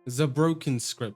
The Broken Script.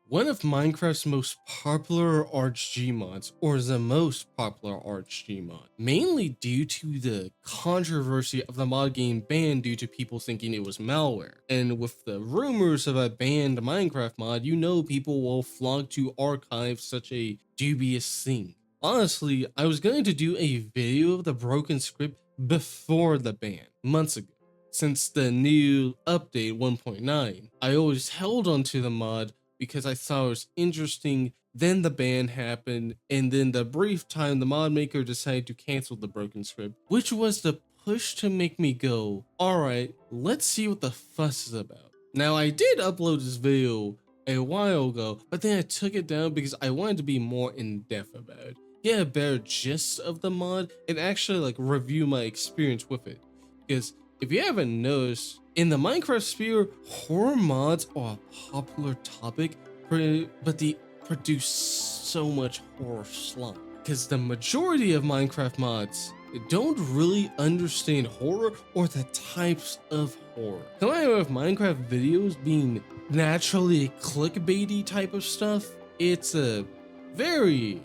One of Minecraft's most popular RG mods, or the most popular RG mod, mainly due to the controversy of the mod getting banned due to people thinking it was malware. And with the rumors of a banned Minecraft mod, you know people will flock to archive such a dubious thing. Honestly, I was going to do a video of the Broken Script before the ban, months ago. Since the new update 1.9, I always held onto the mod because I thought it was interesting. Then the ban happened, and then the brief time the mod maker decided to cancel the Broken Script, which was the push to make me go, alright, let's see what the fuss is about. Now I did upload this video a while ago, but then I took it down because I wanted to be more in depth about it, get a better gist of the mod, and actually like review my experience with it. Because if you haven't noticed, in the Minecraft sphere, horror mods are a popular topic, but they produce so much horror slop. Because the majority of Minecraft mods don't really understand horror or the types of horror. Coming with Minecraft videos being naturally clickbaity type of stuff, it's a very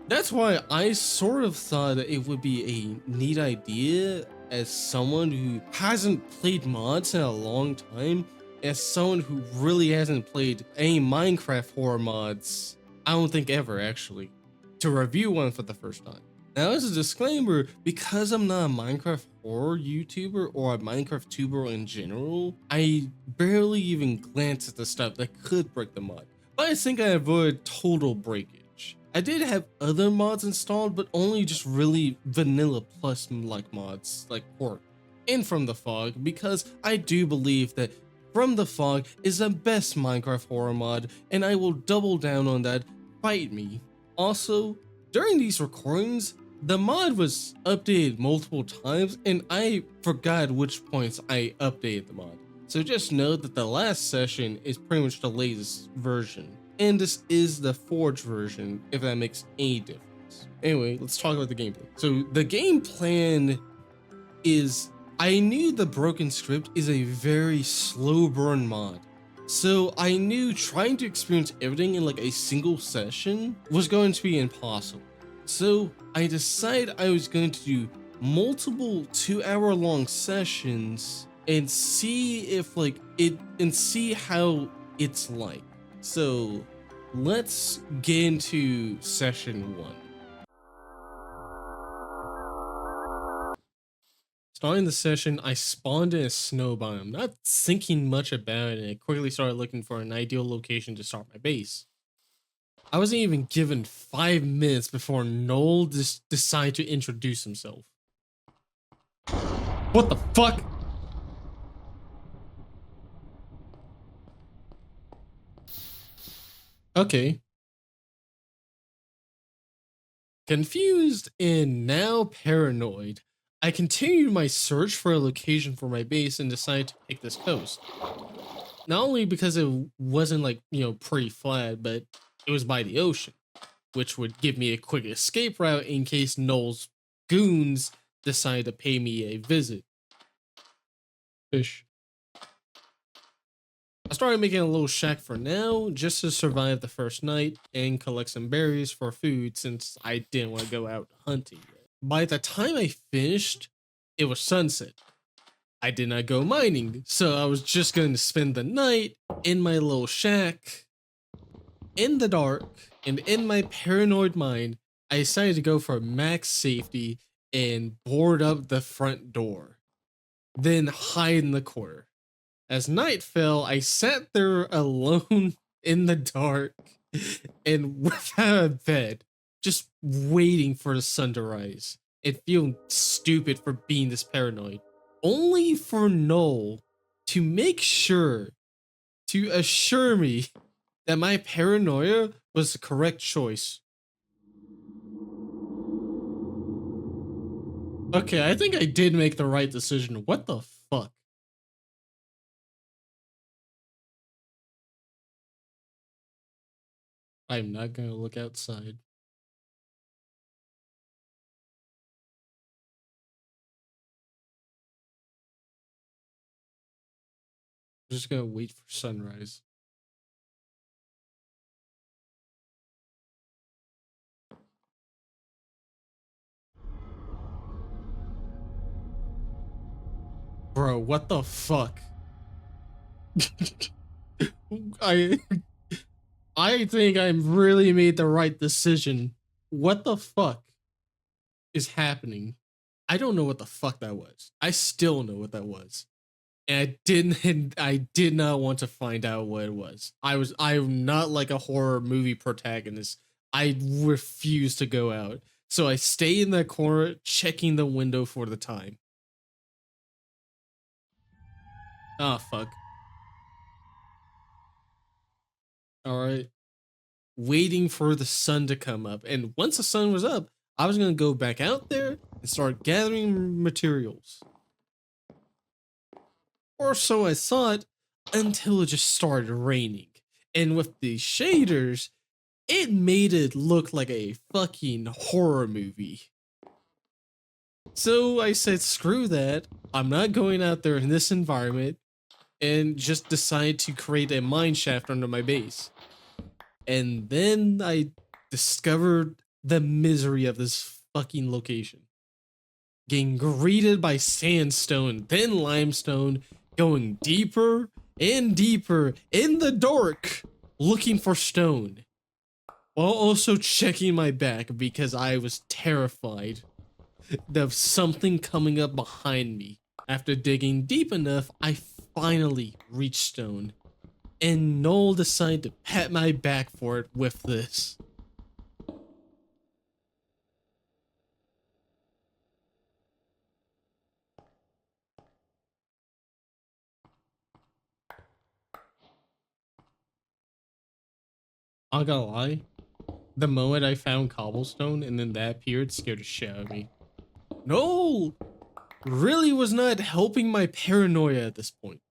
that's why I sort of thought that it would be a neat idea as someone who hasn't played mods in a long time, as someone who really hasn't played any Minecraft horror mods, I don't think ever actually, to review one for the first time. Now as a disclaimer, because I'm not a Minecraft horror YouTuber or a Minecraft tuber in general, I barely even glance at the stuff that could break the mod, but I think I avoid total breakage. I did have other mods installed, but only just really vanilla plus like mods like Port and From the Fog, because I do believe that From the Fog is the best Minecraft horror mod, and I will double down on that, fight me. Also, during these recordings, the mod was updated multiple times and I forgot which points I updated the mod. So just know that the last session is pretty much the latest version. And this is the Forge version, if that makes any difference. Anyway, let's talk about the gameplay. So the game plan is, I knew the Broken Script is a very slow burn mod. So I knew trying to experience everything in like a single session was going to be impossible. So I decided I was going to do multiple 2-hour long sessions and see if like it and see how it's like. So let's get into session 1. Starting the session, I spawned in a snow biome, not thinking much about it, and I quickly started looking for an ideal location to start my base. I wasn't even given 5 minutes before Null decided to introduce himself. What the fuck? Okay. Confused and now paranoid, I continued my search for a location for my base and decided to pick this coast. Not only because it wasn't like, pretty flat, but it was by the ocean, which would give me a quick escape route in case Null's goons decide to pay me a visit. Fish. I started making a little shack for now, just to survive the first night and collect some berries for food since I didn't want to go out hunting yet. By the time I finished, it was sunset. I did not go mining, so I was just going to spend the night in my little shack, in the dark, and in my paranoid mind, I decided to go for max safety and board up the front door, then hide in the corner. As night fell, I sat there alone in the dark and without a bed, just waiting for the sun to rise and feeling stupid for being this paranoid. Only for Null to make sure to assure me that my paranoia was the correct choice. Okay, I think I did make the right decision. What the fuck? I'm not gonna look outside. I'm just gonna wait for sunrise. Bro, what the fuck? I I think I really made the right decision. What the fuck is happening? I don't know what the fuck that was. I still know what that was. And I did not want to find out what it was. I'm not like a horror movie protagonist. I refuse to go out. So I stay in that corner checking the window for the time. Ah, fuck. All right. Waiting for the sun to come up. And once the sun was up, I was going to go back out there and start gathering materials. Or so I thought until it just started raining. And with the shaders, it made it look like a fucking horror movie. So I said, screw that. I'm not going out there in this environment, and just decided to create a mine shaft under my base. And then I discovered the misery of this fucking location. Getting greeted by sandstone, then limestone, going deeper and deeper in the dark, looking for stone, while also checking my back because I was terrified of something coming up behind me. After digging deep enough, I finally reached stone, and Null decided to pat my back for it with this. I'm not gonna lie, the moment I found cobblestone and then that appeared scared the shit out of me. No! Really was not helping my paranoia at this point.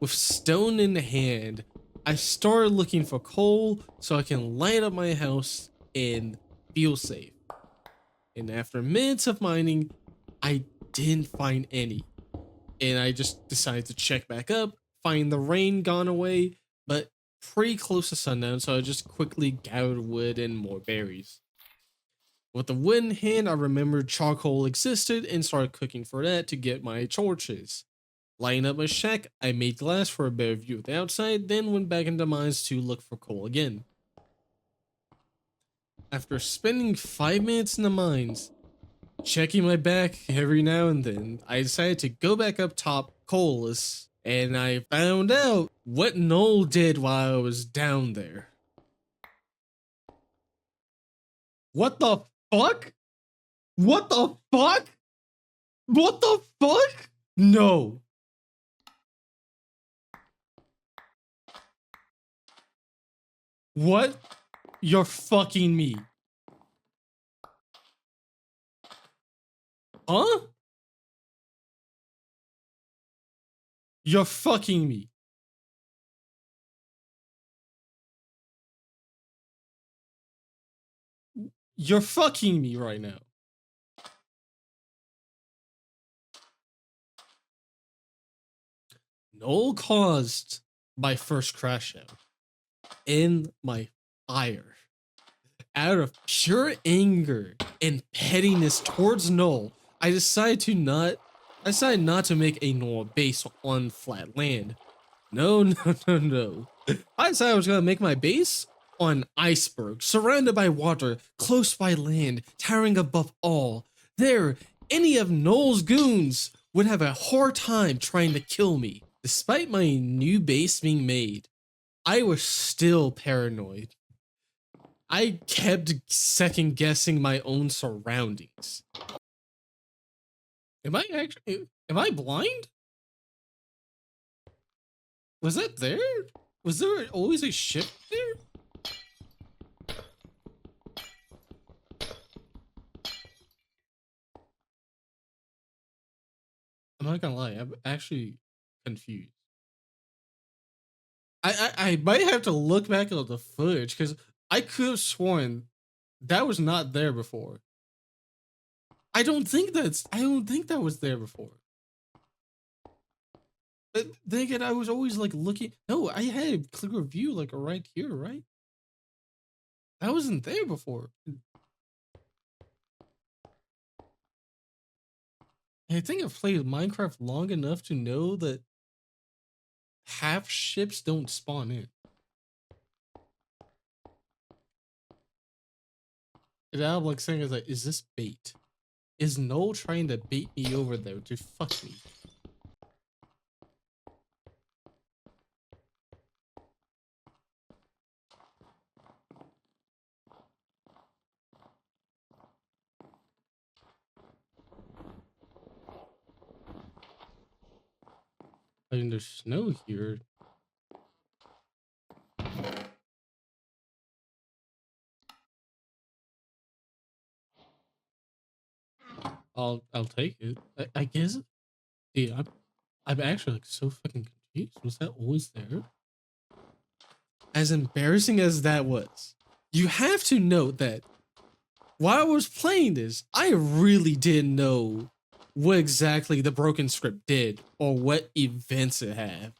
With stone in hand, I started looking for coal so I can light up my house and feel safe. And after minutes of mining, I didn't find any. And I just decided to check back up, find the rain gone away, but pretty close to sundown, so I just quickly gathered wood and more berries. With the wood in hand, I remembered charcoal existed and started cooking for that to get my torches. Lighting up my shack, I made glass for a better view of the outside, then went back into mines to look for coal again. After spending 5 minutes in the mines, checking my back every now and then, I decided to go back up top coalless, and I found out what Null did while I was down there. What the fuck? What the fuck? What the fuck? No. What? You're fucking me. Huh? You're fucking me. You're fucking me right now. Null caused my first crash out in my fire. Out of pure anger and pettiness towards Null, I decided not to make a normal base on flat land. No, no, no, no. I decided I was gonna make my base on iceberg, surrounded by water, close by land, towering above all. There, any of Null's goons would have a hard time trying to kill me. Despite my new base being made, I was still paranoid. I kept second guessing my own surroundings. Am I blind? Was that there? Was there always a ship there? I'm not gonna lie, I'm actually confused. I might have to look back at the footage because I could have sworn that was not there before. I don't think that was there before. But then again, I was always like looking. No, I had a clear view like right here, right? That wasn't there before. I think I've played Minecraft long enough to know that half ships don't spawn in. And I'm like saying, is like, is this bait? Is Null trying to bait me over there to fuck me? I mean, there's snow here. I'll take it. I guess. Yeah, I'm actually like so fucking confused. Was that always there? As embarrassing as that was, you have to note that while I was playing this, I really didn't know what exactly the broken script did or what events it had.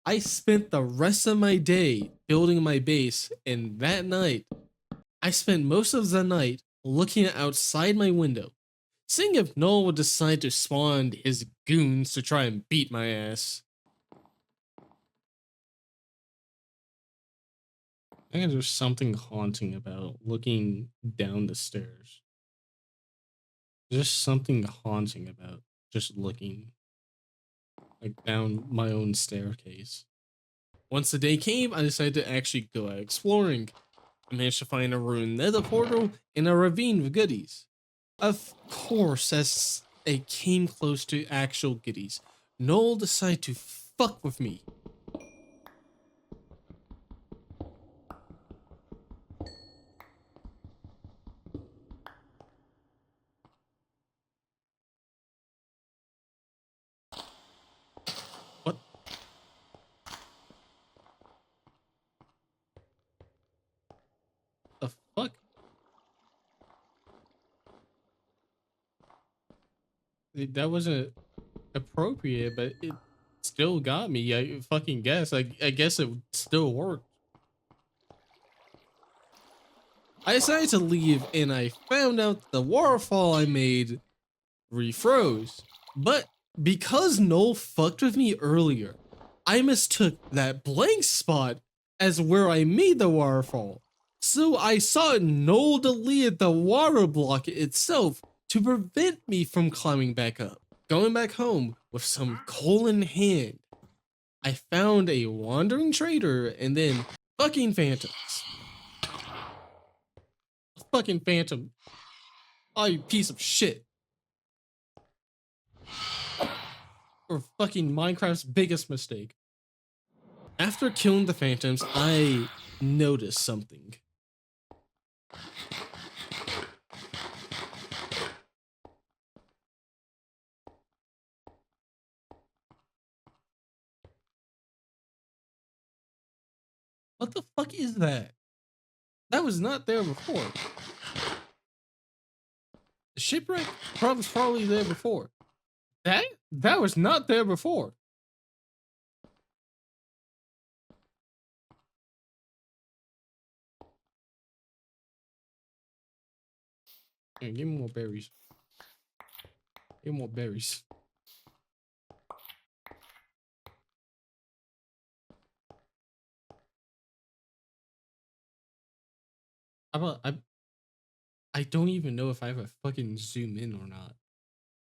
I spent the rest of my day building my base, and that night, I spent most of the night looking outside my window, seeing if Null would decide to spawn his goons to try and beat my ass. I think there's something haunting about looking down the stairs. There's something haunting about just looking like down my own staircase. Once the day came, I decided to actually go out exploring. I managed to find a ruined nether portal and a ravine with goodies. Of course, as I came close to actual goodies, Noel decided to fuck with me. What the fuck? That wasn't appropriate, but it still got me. I fucking guess. I guess it still worked. I decided to leave and I found out the waterfall I made refroze. But because Noel fucked with me earlier, I mistook that blank spot as where I made the waterfall. So I saw Noel deleted the water block itself to prevent me from climbing back up. Going back home with some coal in hand, I found a wandering trader and then fucking phantoms. Fucking phantom. Oh, you piece of shit. Or fucking Minecraft's biggest mistake. After killing the phantoms, I noticed something. What the fuck is that? That was not there before. The shipwreck was probably there before. That was not there before. Here, give me more berries. Give me more berries. I don't even know if I have a fucking zoom in or not.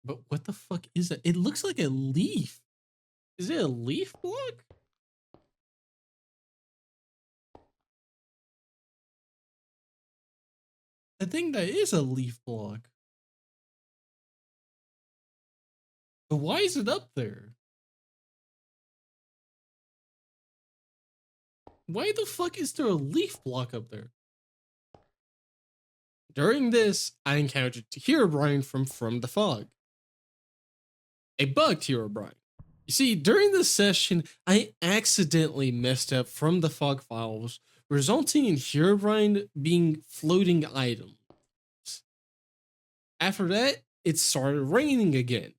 But what the fuck is that? It looks like a leaf. Is it a leaf block? I think that is a leaf block. But why is it up there? Why the fuck is there a leaf block up there? During this, I encountered Herobrine from the Fog. A bugged Herobrine. You see, during this session, I accidentally messed up from the Fog files, resulting in Herobrine being floating items. After that, it started raining again,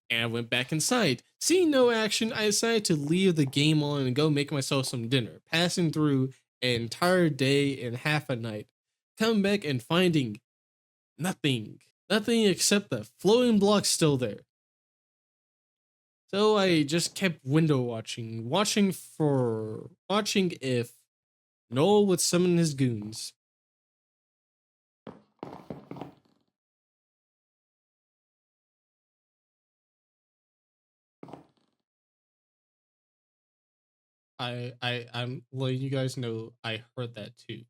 and I went back inside, Seeing no action, I decided to leave the game on and go make myself some dinner, passing through an entire day and half a night, coming back and finding nothing. Nothing except the floating block still there. So I just kept window watching if Null would summon his goons. I'm letting you guys know I heard that too.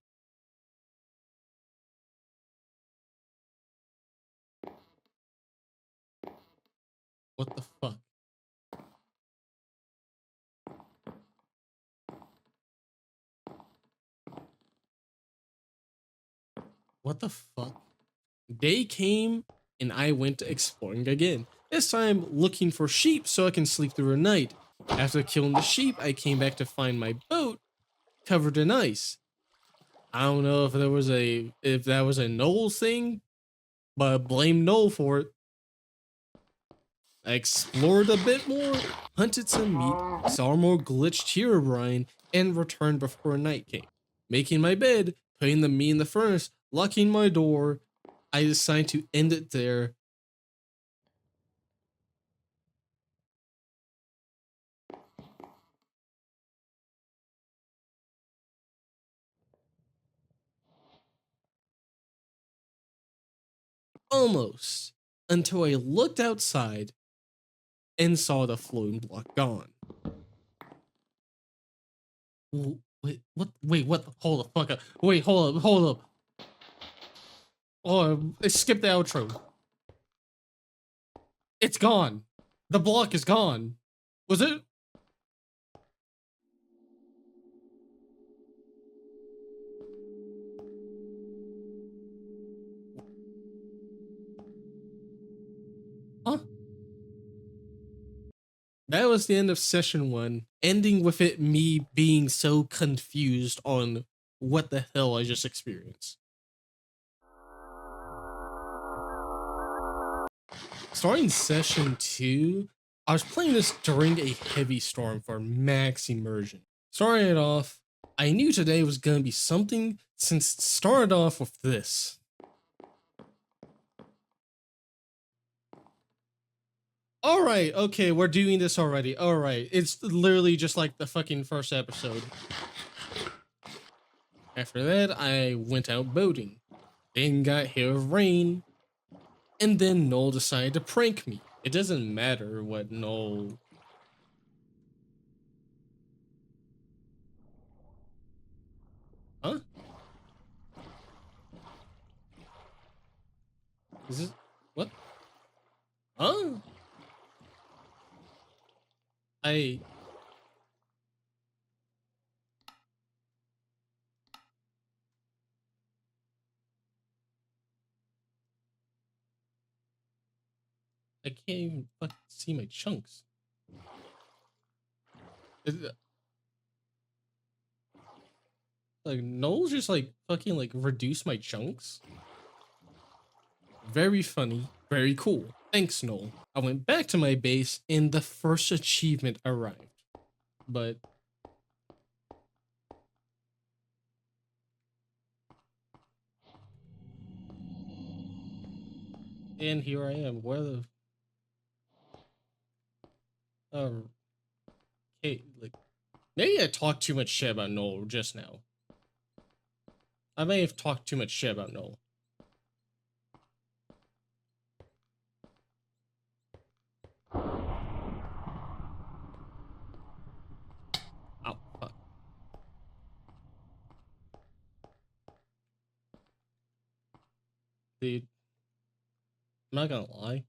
What the fuck? What the fuck? Day came and I went exploring again. This time looking for sheep so I can sleep through the night. After killing the sheep, I came back to find my boat covered in ice. I don't know if that was a Null thing, but blame Null for it. I explored a bit more, hunted some meat, saw more glitched Herobrine, and returned before night came. Making my bed, putting the meat in the furnace, locking my door, I decided to end it there. Almost. Until I looked outside and saw the floating block gone. Wait, what? Wait, what? Hold the fuck up. Wait, hold up. Oh, I skipped the outro. It's gone. The block is gone. Was it? Huh? That was the end of session 1, ending with it me being so confused on what the hell I just experienced. Starting session 2, I was playing this during a heavy storm for max immersion. Starting it off, I knew today was gonna be something since it started off with this. Alright, okay, we're doing this already. Alright, it's literally just like the fucking first episode. After that, I went out boating, then got hit with rain, and then Null decided to prank me. It doesn't matter what Null... Huh? Is this... What? Huh? I can't even fucking see my chunks. Like, Null just like fucking like reduce my chunks? Very funny, very cool. Thanks, Null. I went back to my base and the first achievement arrived. But and here I am. Where the okay, like maybe I talked too much shit about Null just now. I may have talked too much shit about Null. Ow, fuck. Dude, I'm not gonna lie.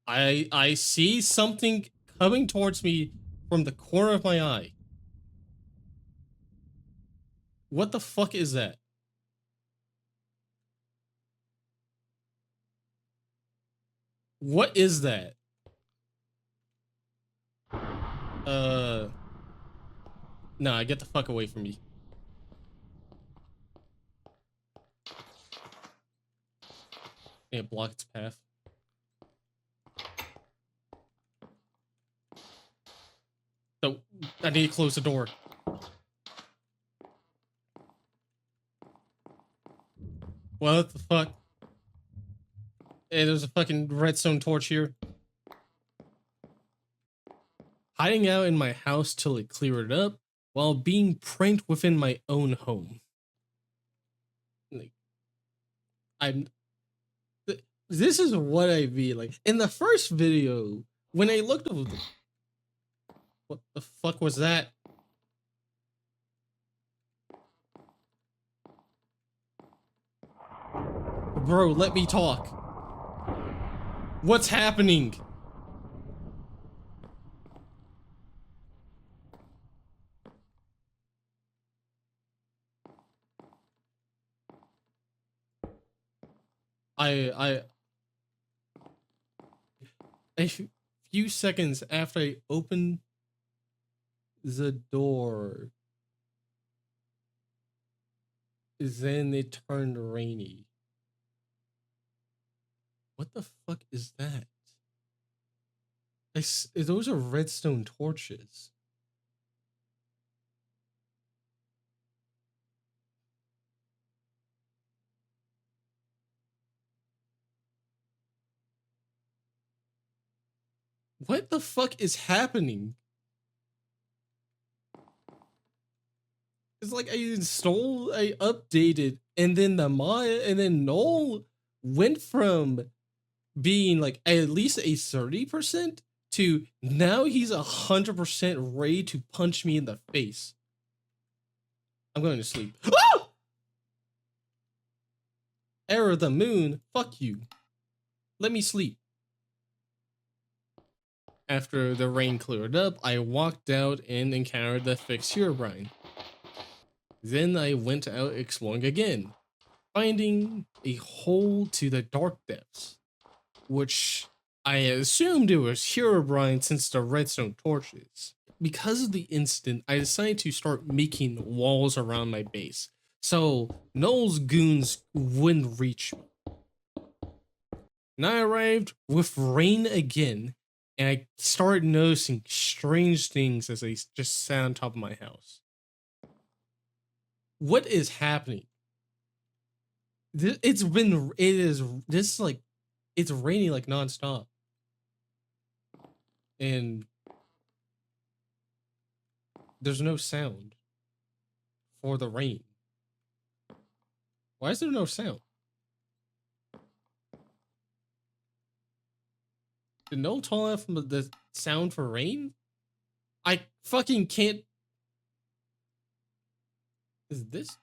I see something coming towards me from the corner of my eye. What the fuck is that? What is that? Nah, get the fuck away from me. Yeah, block its path. No, I need to close the door. What the fuck? Hey, there's a fucking redstone torch here. Hiding out in my house till it cleared up while being pranked within my own home. Like, I'm. This is what I mean. Like, in the first video, when I looked over the. What the fuck was that? Bro, let me talk. What's happening? A few seconds after I opened the door, then it turned rainy. What the fuck is that? Those are redstone torches. What the fuck is happening? It's like I installed, I updated, and then the mod, and then Null went from being like at least a 30% to now he's 100% ready to punch me in the face. I'm going to sleep. Ah! Error of the moon, fuck you. Let me sleep. After the rain cleared up, I walked out and encountered the fixed Herobrine. Then I went out exploring again, finding a hole to the dark depths, which I assumed it was Herobrine since the redstone torches. Because of the incident, I decided to start making walls around my base, so Null's goons wouldn't reach me. And I arrived with rain again, and I started noticing strange things as I just sat on top of my house. What is happening? It's raining like nonstop. And there's no sound for the rain. Why is there no sound? Did no turn off the sound for rain? I fucking can't. Is this?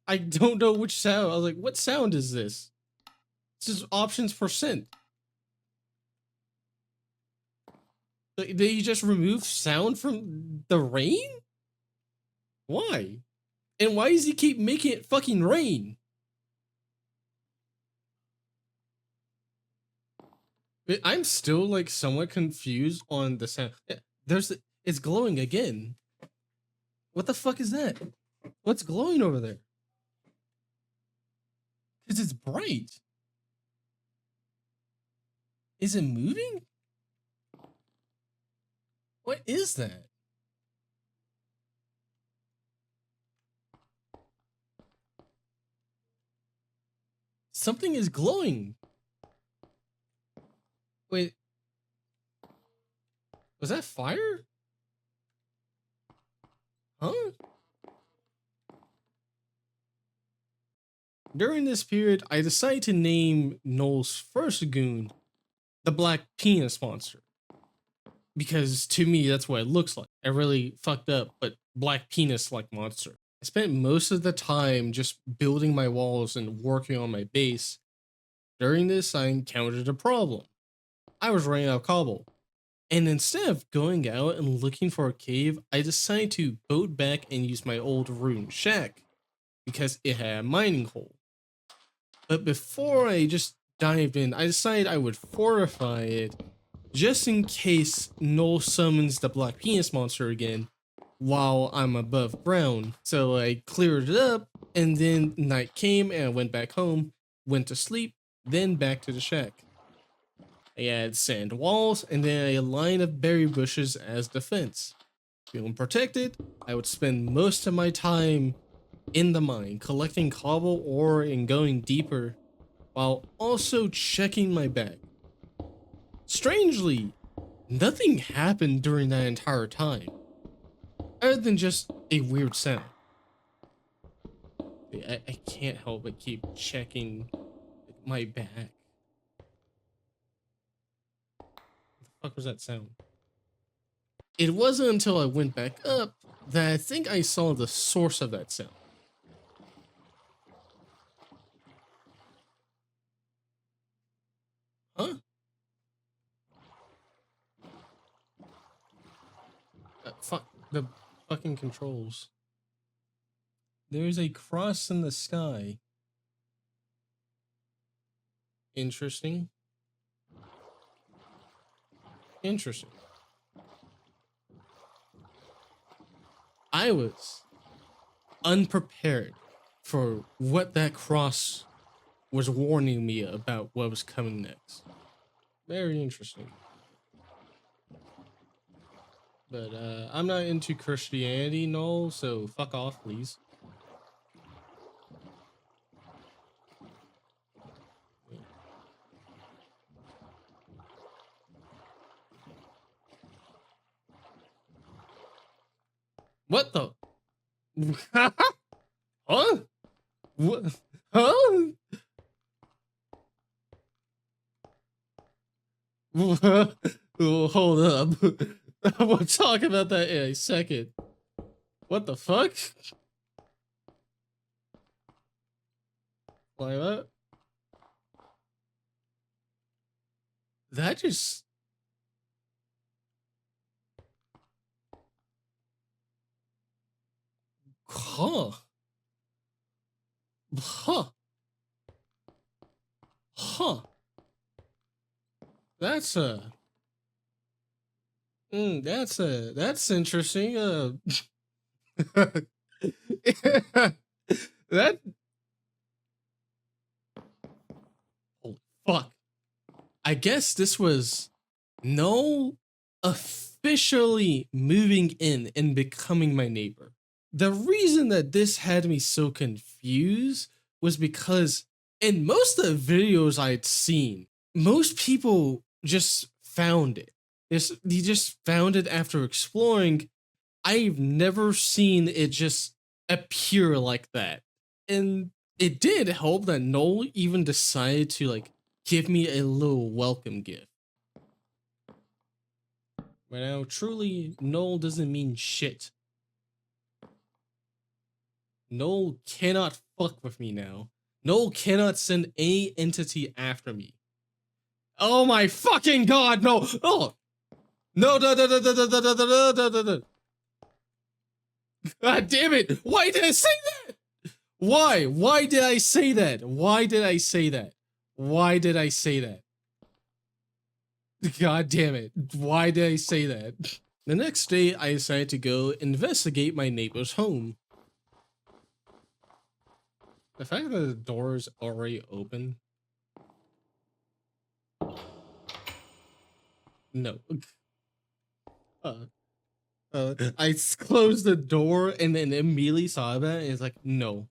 I don't know which sound. I was like, what sound is this? This is options %. They just remove sound from the rain? Why? And why does he keep making it fucking rain? I'm still like somewhat confused on the sound. It's glowing again. What the fuck is that? What's glowing over there? Because it's bright. Is it moving? What is that? Something is glowing. Wait. Was that fire? Huh? During this period, I decided to name Null's first goon the Black Penis Monster. Because to me, that's what it looks like. I really fucked up, but black penis-like monster. I spent most of the time just building my walls and working on my base. During this, I encountered a problem. I was running out of cobble. And instead of going out and looking for a cave, I decided to boat back and use my old ruined shack because it had a mining hole. But before I just dived in, I decided I would fortify it just in case Null summons the Black Penis Monster again while I'm above ground. So I cleared it up, and then night came and I went back home, went to sleep, then back to the shack. I had sand walls and then a line of berry bushes as defense. Feeling protected, I would spend most of my time in the mine collecting cobble ore and going deeper while also checking my bag. Strangely, nothing happened during that entire time, other than just a weird sound. I can't help but keep checking my bag. What the fuck was that sound? It wasn't until I went back up that I think I saw the source of that sound. Huh? Fuck the fucking controls. There's a cross in the sky. Interesting. Interesting. I was unprepared for what that cross was warning me about what was coming next. Very interesting. But I'm not into Christianity, Null, so fuck off, please. What the? Huh? What? Huh? Oh, hold up. We'll talk about that in a second. What the fuck? Like that? That just... Huh. Huh. Huh. That's that's interesting. That holy fuck. I guess this was no officially moving in and becoming my neighbor. The reason that this had me so confused was because in most of the videos I'd seen, most people just found it. They just found it after exploring. I've never seen it just appear like that. And it did help that Null even decided to like give me a little welcome gift. But now truly Null doesn't mean shit. Null cannot fuck with me now. Null cannot send any entity after me. Oh my fucking god, no! Oh! No, no, no, no, no, no, no, no, no, no, no, no. God damn it! Why did I say that? Why? Why did I say that? Why did I say that? Why did I say that? God damn it. Why did I say that? The next day, I decided to go investigate my neighbor's home. The fact that the door is already open. No. I closed the door and then immediately saw that and it's like, no.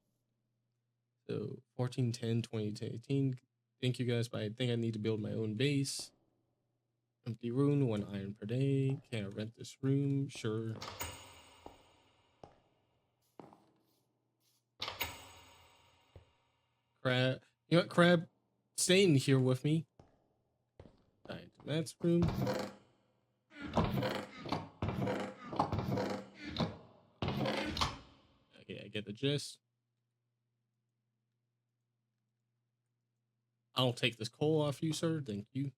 So 14/10/2018. Thank you guys, but I think I need to build my own base. Empty room, 1 iron per day. Can I rent this room? Sure. Crab. You know what, Crab? Stay in here with me. Alright, that's room. Okay, I get the gist. I'll take this coal off you, sir. Thank you.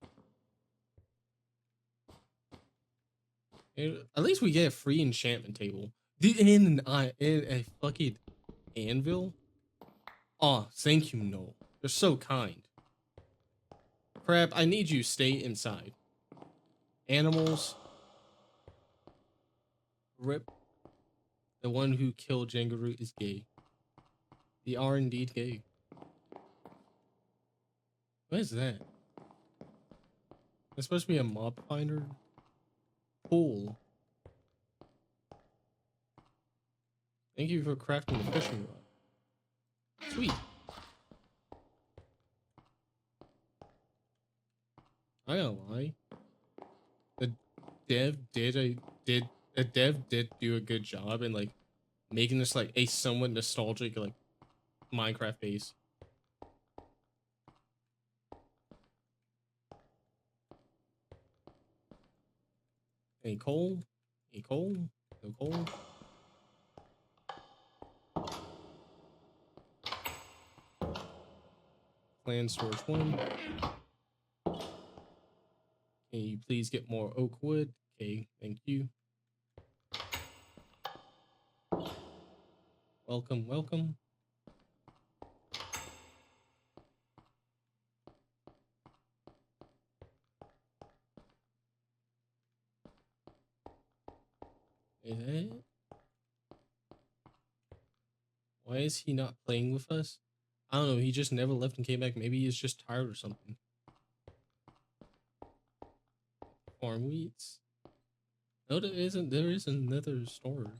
And at least we get a free enchantment table. And a fucking anvil. Oh, thank you, Noel. You're so kind. Crab, I need you to stay inside. Animals. Rip. The one who killed Jengaru is gay. They are indeed gay. What is that? It's supposed to be a mob finder. Cool. Thank you for crafting the fishing rod. Sweet. I gotta lie. The dev did do a good job in like making this like a somewhat nostalgic like Minecraft base. Any coal? Any coal? No coal? Land storage 1. Can you please get more oak wood? Okay, thank you. Welcome, welcome. Is that it? Why is he not playing with us? I don't know, he just never left and came back. Maybe he's just tired or something. Farm wheats. No, there isn't. There is another storage.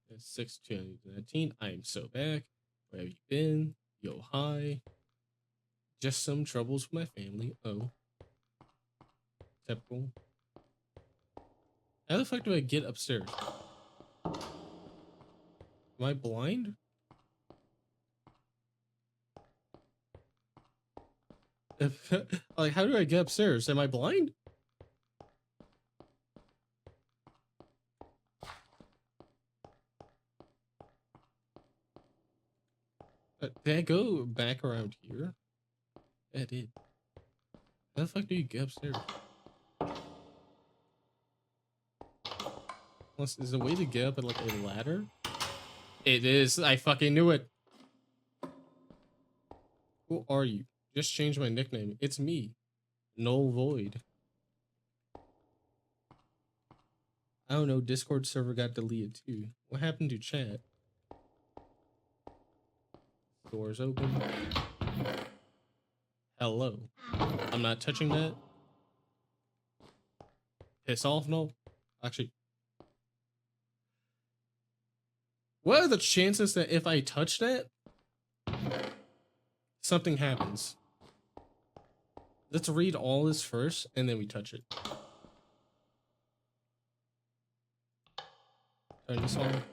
It's 6/2/19. I am so back. Where have you been? Yo, hi. Just some troubles with my family. Oh. Typical. How the fuck do I get upstairs? Am I blind? Like, how do I get upstairs? Am I blind? Did I go back around here? Yeah, I did. How the fuck do you get upstairs? Unless, is there a way to get up at like a ladder? It is. I fucking knew it. Who are you? Just changed my nickname. It's me. Null Void. I don't know. Discord server got deleted too. What happened to chat? Doors open. Hello. I'm not touching that. Piss off, no. Actually, what are the chances that if I touch that, something happens? Let's read all this first, and then we touch it. Turn this on.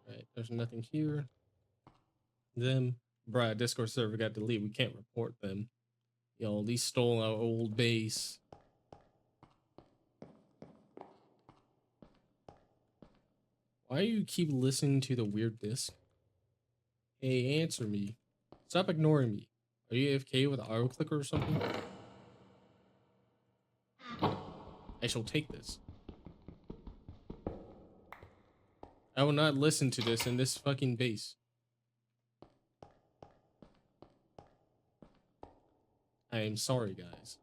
Right, there's nothing here. Them, bruh, Discord server got deleted. We can't report them. Yo, these stole our old base. Why do you keep listening to the weird disc? Hey, answer me. Stop ignoring me. Are you AFK with an auto clicker or something? I shall take this. I will not listen to this in this fucking base. I am sorry, guys.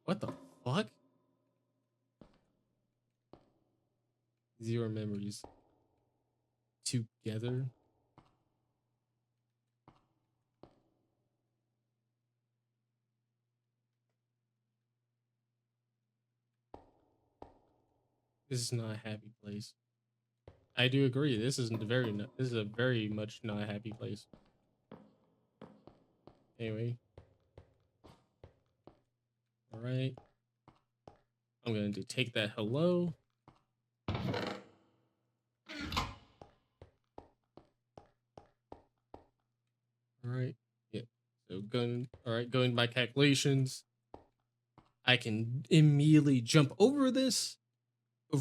What the fuck? Zero memories. Together. This is not a happy place. I do agree. This is a very much not a happy place. Anyway. All right. I'm going to take that hello. All right. Yeah. So going by calculations, I can immediately jump over this,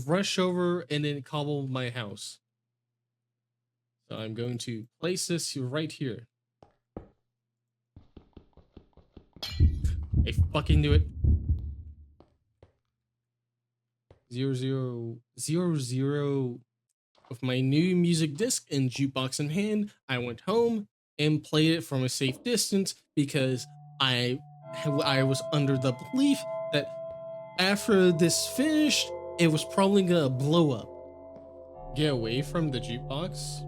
rush over, and then cobble my house. So I'm going to place this right here. I fucking knew it. 0 with my new music disc and jukebox in hand. I went home and played it from a safe distance because I was under the belief that after this finished, it was probably gonna blow up. Get away from the jukebox.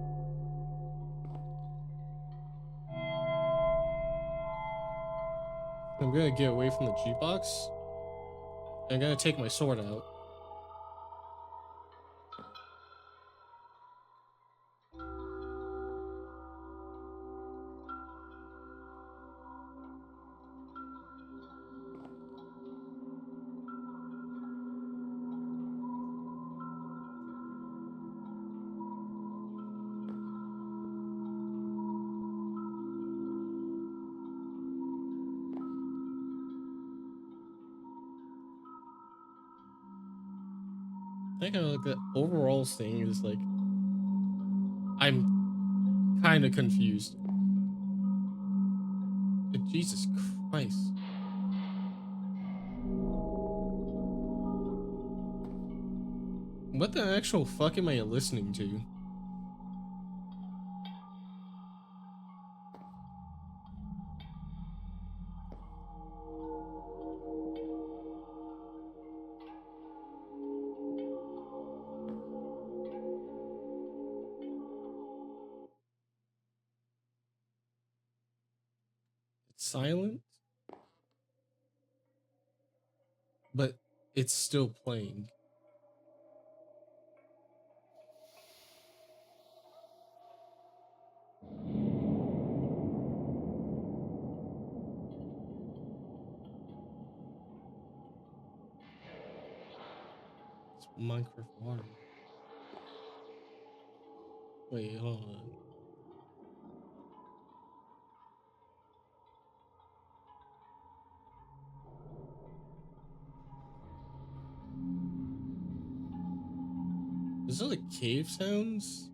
I'm gonna get away from the jukebox. I'm gonna take my sword out. I think like the overall thing is like I'm kind of confused. Jesus Christ. What the actual fuck am I listening to? It's silent, but it's still playing. It's Minecraft water. Wait, hold on. Is it like cave sounds?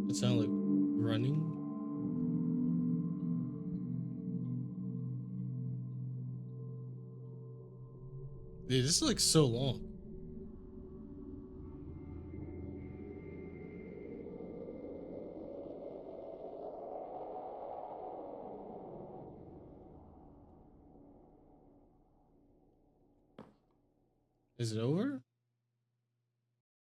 It sounds like running. Dude, this is like so long. Is it over?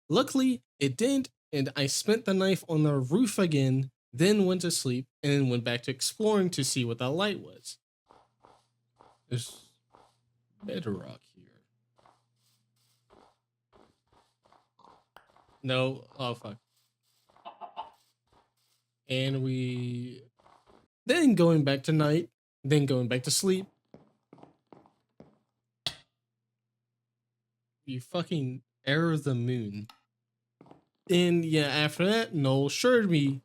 Luckily, it didn't, and I spent the knife on the roof again, then went to sleep, and then went back to exploring to see what that light was. There's bedrock here. No, oh fuck. And we then going back to night, then going back to sleep. You fucking error the moon. And yeah, after that, Null assured me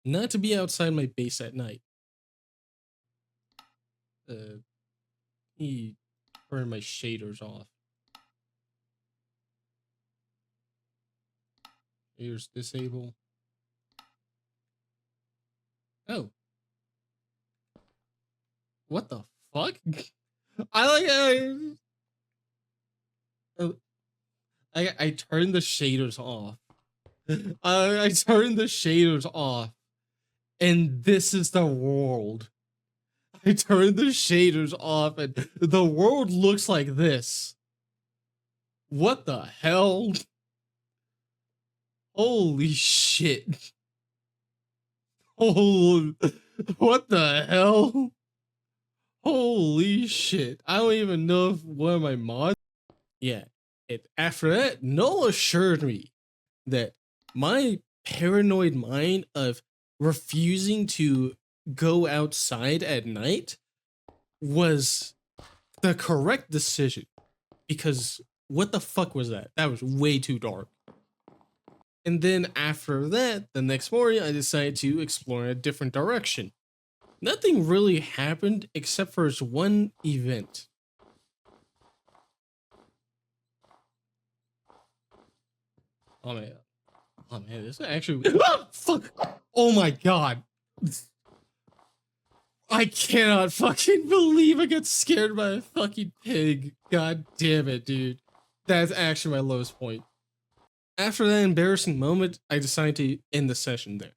not to be outside my base at night. He turned my shaders off. Here's disable. Oh. What the fuck? I turned the shaders off. I turned the shaders off. And this is the world. I turned the shaders off and the world looks like this. What the hell? Holy shit. Oh, what the hell? Holy shit. I don't even know if one of my mods. Yeah. After that, Null assured me that my paranoid mind of refusing to go outside at night was the correct decision. Because what the fuck was that? That was way too dark. And then after that, the next morning, I decided to explore in a different direction. Nothing really happened except for this one event. Oh man. Oh man, this is actually fuck. Oh my god. I cannot fucking believe I got scared by a fucking pig. God damn it, dude. That's actually my lowest point. After that embarrassing moment, I decided to end the session there.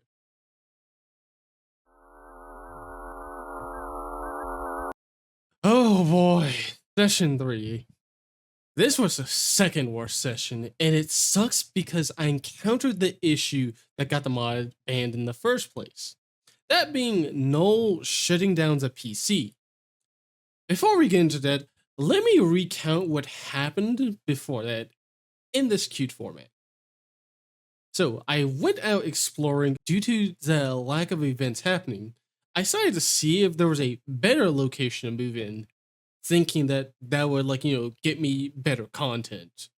Oh boy, session 3. This was the second worst session, and it sucks because I encountered the issue that got the mod banned in the first place. That being Null shutting down the PC. Before we get into that, let me recount what happened before that in this cute format. So I went out exploring due to the lack of events happening. I decided to see if there was a better location to move in, thinking that that would get me better content,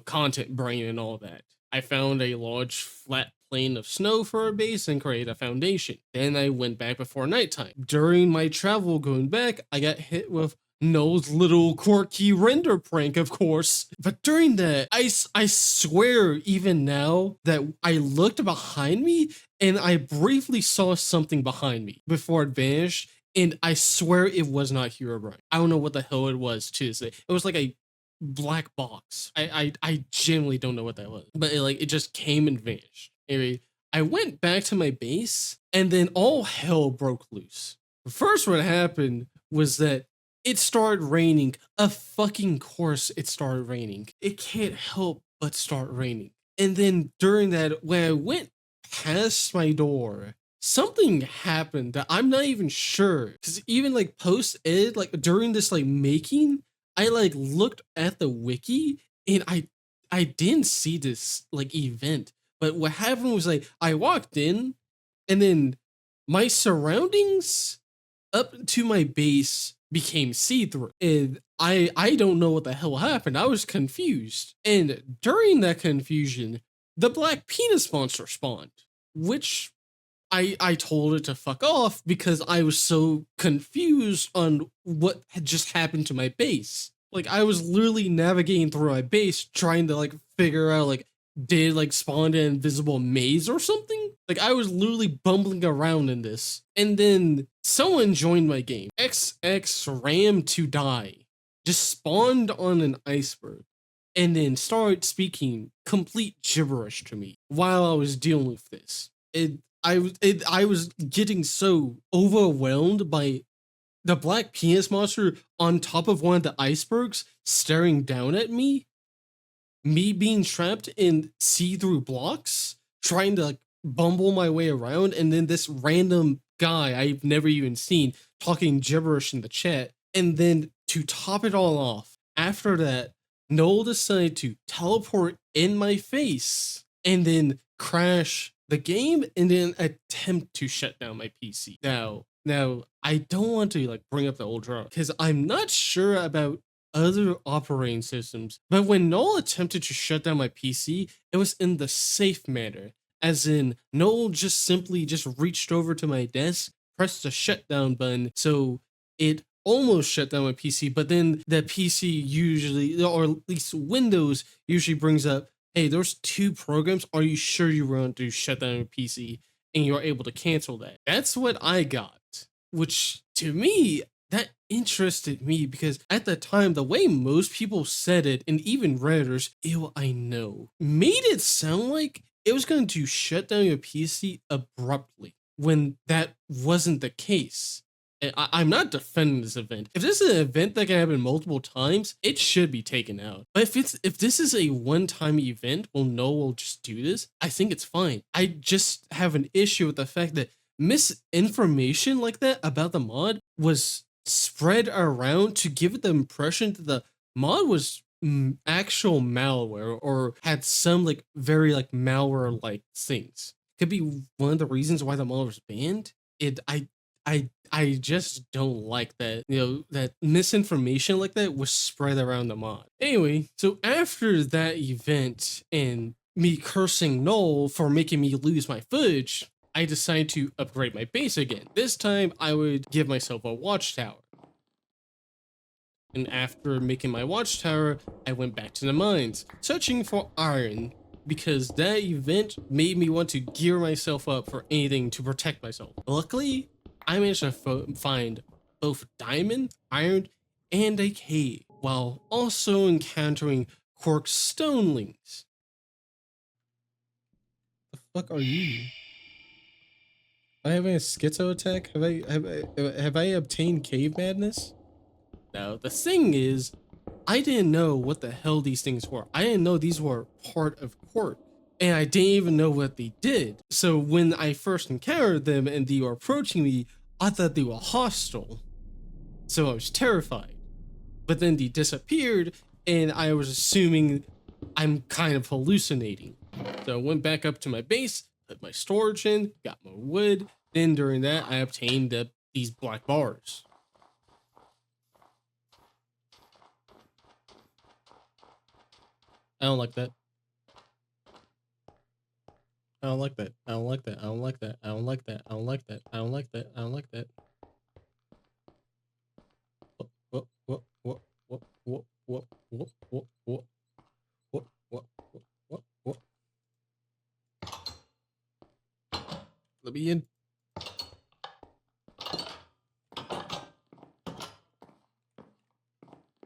content brain and all that. I found a large flat plane of snow for a base and created a foundation. Then I went back before nighttime. During my travel going back, I got hit with Noel's little quirky render prank, of course. But during that, I swear even now that I looked behind me and I briefly saw something behind me before it vanished, and I swear it was not Herobrine. I don't know what the hell it was to this day. It was like a black box. I genuinely don't know what that was. But it just came and vanished. Anyway, I went back to my base and then all hell broke loose. First what happened was that it started raining. Of fucking course it started raining. It can't help but start raining. And then during that, when I went past my door, something happened that I'm not even sure. Because even like post edit, like during this like making, I like looked at the wiki and I didn't see this like event. But what happened was like I walked in and then my surroundings up to my base became see-through. And I don't know what the hell happened. I was confused. And during that confusion, the black penis monster spawned, which I told it to fuck off because I was so confused on what had just happened to my base. Like I was literally navigating through my base trying to like figure out like did like spawn an invisible maze or something? Like I was literally bumbling around in this. And then someone joined my game. XX Ram to die just spawned on an iceberg and then started speaking complete gibberish to me while I was dealing with this. I was getting so overwhelmed by the black penis monster on top of one of the icebergs staring down at me being trapped in see-through blocks, trying to like bumble my way around, and then this random guy I've never even seen talking gibberish in the chat. And then to top it all off, after that, Noel decided to teleport in my face and then crash the game and then attempt to shut down my PC. Now I don't want to like bring up the old drama because I'm not sure about other operating systems, but when Noel attempted to shut down my PC, it was in the safe manner, as in Noel just simply just reached over to my desk, pressed the shutdown button, so it almost shut down my PC, but then the PC usually, or at least Windows usually brings up, hey, there's two programs, are you sure you want to shut down your PC? And you're able to cancel that. That's what I got, which to me, that interested me because at the time, the way most people said it, and even Redditors, ew, I know, made it sound like it was going to shut down your PC abruptly when that wasn't the case. And I'm not defending this event. If this is an event that can happen multiple times, it should be taken out. But if this is a one-time event, well, no, we'll just do this. I think it's fine. I just have an issue with the fact that misinformation like that about the mod was spread around to give it the impression that the mod was actual malware or had some like very like malware like things. Could be one of the reasons why the mod was banned. I just don't like that, that misinformation like that was spread around the mod. Anyway, so after that event and me cursing Null for making me lose my footage, I decided to upgrade my base again. This time I would give myself a watchtower. And after making my watchtower, I went back to the mines, searching for iron, because that event made me want to gear myself up for anything to protect myself. Luckily, I managed to find both diamond, iron, and a cave, while also encountering Quark stonelings. The fuck are you? Am I having a schizo attack? Have I obtained cave madness? Now, the thing is, I didn't know what the hell these things were. I didn't know these were part of Quirk. And I didn't even know what they did. So when I first encountered them and they were approaching me, I thought they were hostile. So I was terrified. But then they disappeared, and I was assuming I'm kind of hallucinating. So I went back up to my base, put my storage in, got my wood. Then during that, I obtained these black bars. I don't like that. I don't like that. I don't like that. I don't like that. I don't like that. I don't like that. I don't like that. I don't like that. What? What? What? What? What? What? What? What? What? What? What? What? What? Let me in.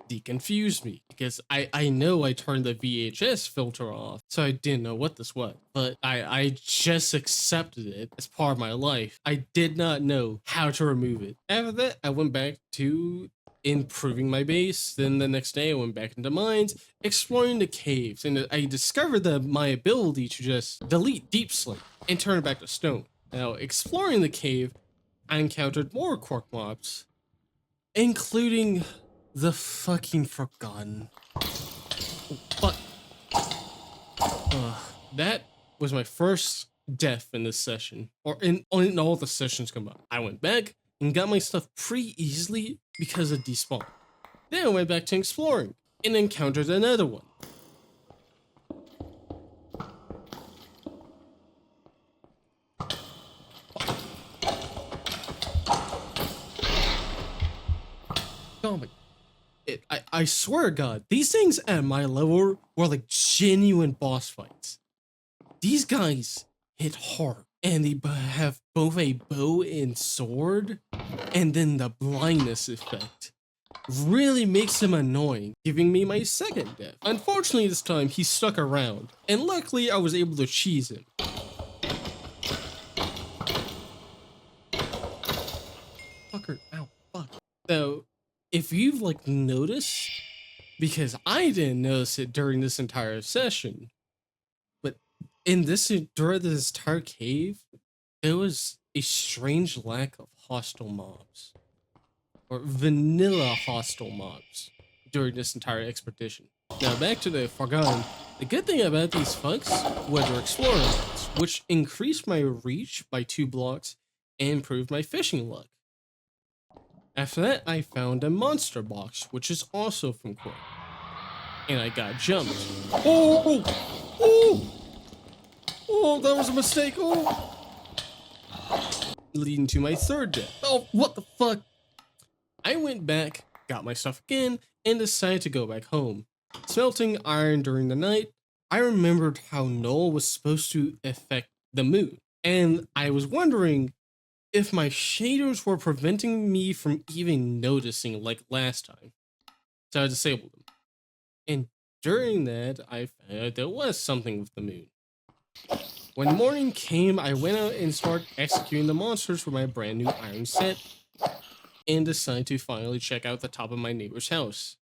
Deconfused me because I know I turned the VHS filter off, so I didn't know what this was. But I just accepted it as part of my life. I did not know how to remove it. After that, I went back to improving my base. Then the next day, I went back into mines, exploring the caves, and I discovered that my ability to just delete deep slate and turn it back to stone. Now, exploring the cave, I encountered more Quark mobs, including the fucking Forgotten. But that was my first death in this session, or in all the sessions combined. I went back and got my stuff pretty easily because of despawn. Then I went back to exploring and encountered another one. Oh my. I swear to God, these things at my level were like genuine boss fights. These guys hit hard, and they have both a bow and sword, and then the blindness effect really makes him annoying, giving me my second death. Unfortunately, this time he stuck around, and luckily I was able to cheese him. Fucker, ow, fuck. So, if you've like noticed, because I didn't notice it during this entire session, but during this entire cave, there was a strange lack of hostile mobs, or vanilla hostile mobs, during this entire expedition. Now back to the Forgotten. The good thing about these fucks were their explorer mods, which increased my reach by 2 blocks and improved my fishing luck. After that, I found a monster box, which is also from Quirk, and I got jumped. Oh! Oh! Oh, that was a mistake. Oh! Leading to my third death. Oh, what the fuck? I went back, got my stuff again, and decided to go back home. Smelting iron during the night, I remembered how Null was supposed to affect the moon, and I was wondering if my shaders were preventing me from even noticing like last time. So I disabled them. And during that, I found out there was something with the moon. When morning came, I went out and started executing the monsters for my brand new iron set, and decided to finally check out the top of my neighbor's house.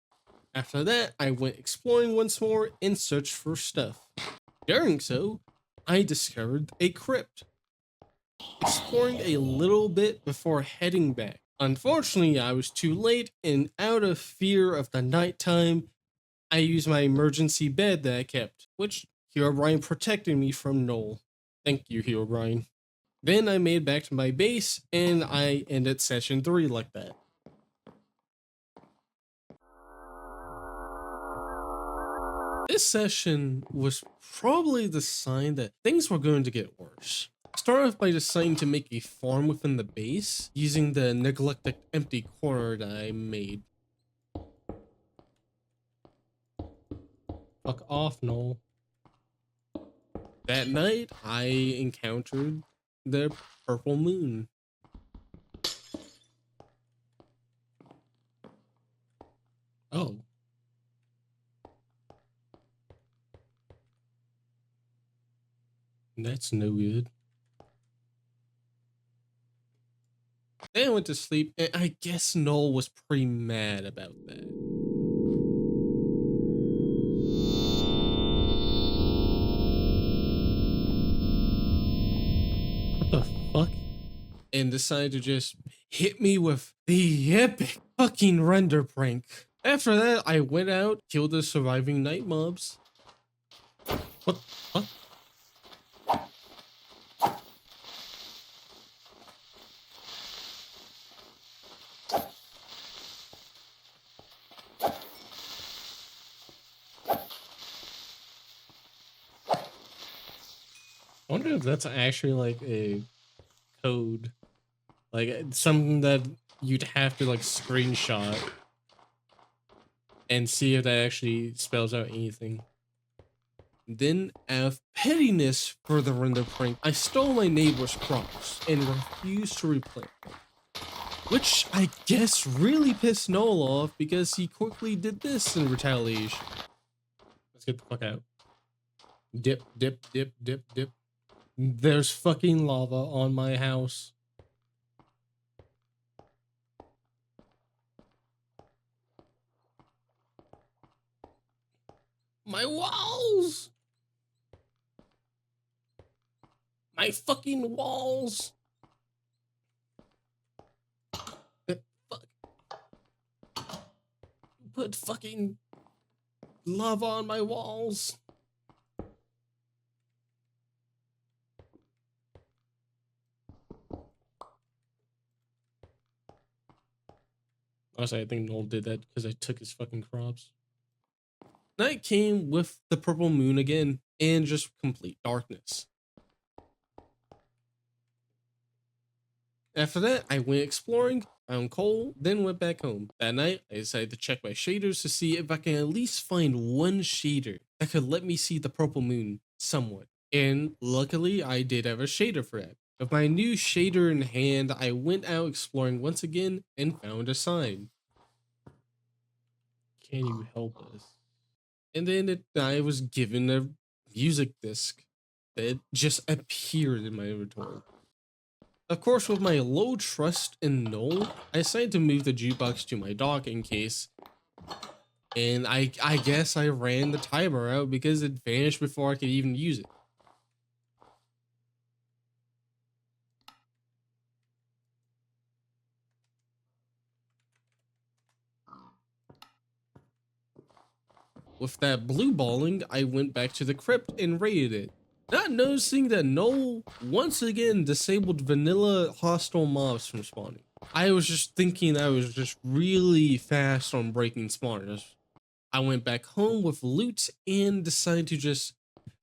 After that, I went exploring once more and searched for stuff. During so, I discovered a crypt, exploring a little bit before heading back. Unfortunately, I was too late, and out of fear of the nighttime, I used my emergency bed that I kept, which Herobrine protected me from Null. Thank you, Herobrine. Then I made back to my base, and I ended session 3 like that. This session was probably the sign that things were going to get worse. I started off by deciding to make a farm within the base, using the neglected empty corner that I made. Fuck off, Noel. That night, I encountered the purple moon. Oh. That's no good. Then I went to sleep, and I guess Null was pretty mad about that. What the fuck? And decided to just hit me with the epic fucking render prank. After that, I went out, killed the surviving night mobs. What the fuck? I wonder if that's actually like a code, like something that you'd have to like screenshot and see if that actually spells out anything. Then, out of pettiness for the render prank, I stole my neighbor's crops and refused to replant them. Which I guess really pissed Noel off because he quickly did this in retaliation. Let's get the fuck out. Dip, dip, dip, dip, dip. There's fucking lava on my house. My walls! My fucking walls! Fuck. Put fucking lava on my walls. Honestly, I think Noel did that because I took his fucking crops. Night came with the purple moon again and just complete darkness. After that, I went exploring, found coal, then went back home. That night, I decided to check my shaders to see if I can at least find one shader that could let me see the purple moon somewhat. And luckily, I did have a shader for that. With my new shader in hand, I went out exploring once again and found a sign. Can you help us? And then I was given a music disc that just appeared in my inventory. Of course, with my low trust in Null, I decided to move the jukebox to my dock in case. And I guess I ran the timer out because it vanished before I could even use it. With that blue balling, I went back to the crypt and raided it. Not noticing that Null once again disabled vanilla hostile mobs from spawning. I was just thinking I was just really fast on breaking spawners. I went back home with loot and decided to just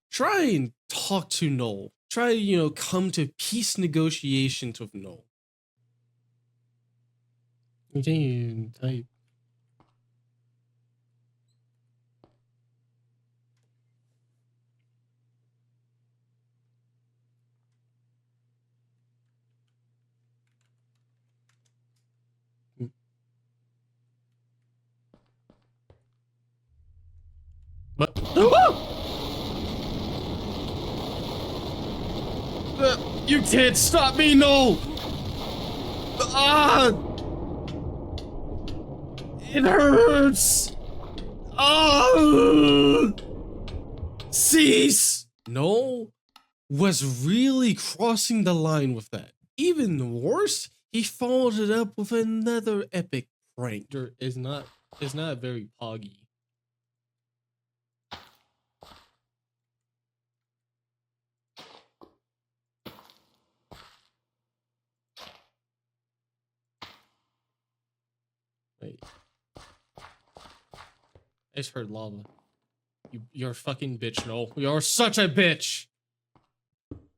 try and talk to Null. Try to, come to peace negotiations with Null. Continue to type. But you can't stop me, no! Ah! It hurts! Ah! Cease! No was really crossing the line with that. Even worse, he followed it up with another epic prank. It's not very poggy. Wait. I just heard lava. You're a fucking bitch, Noel. You're such a bitch!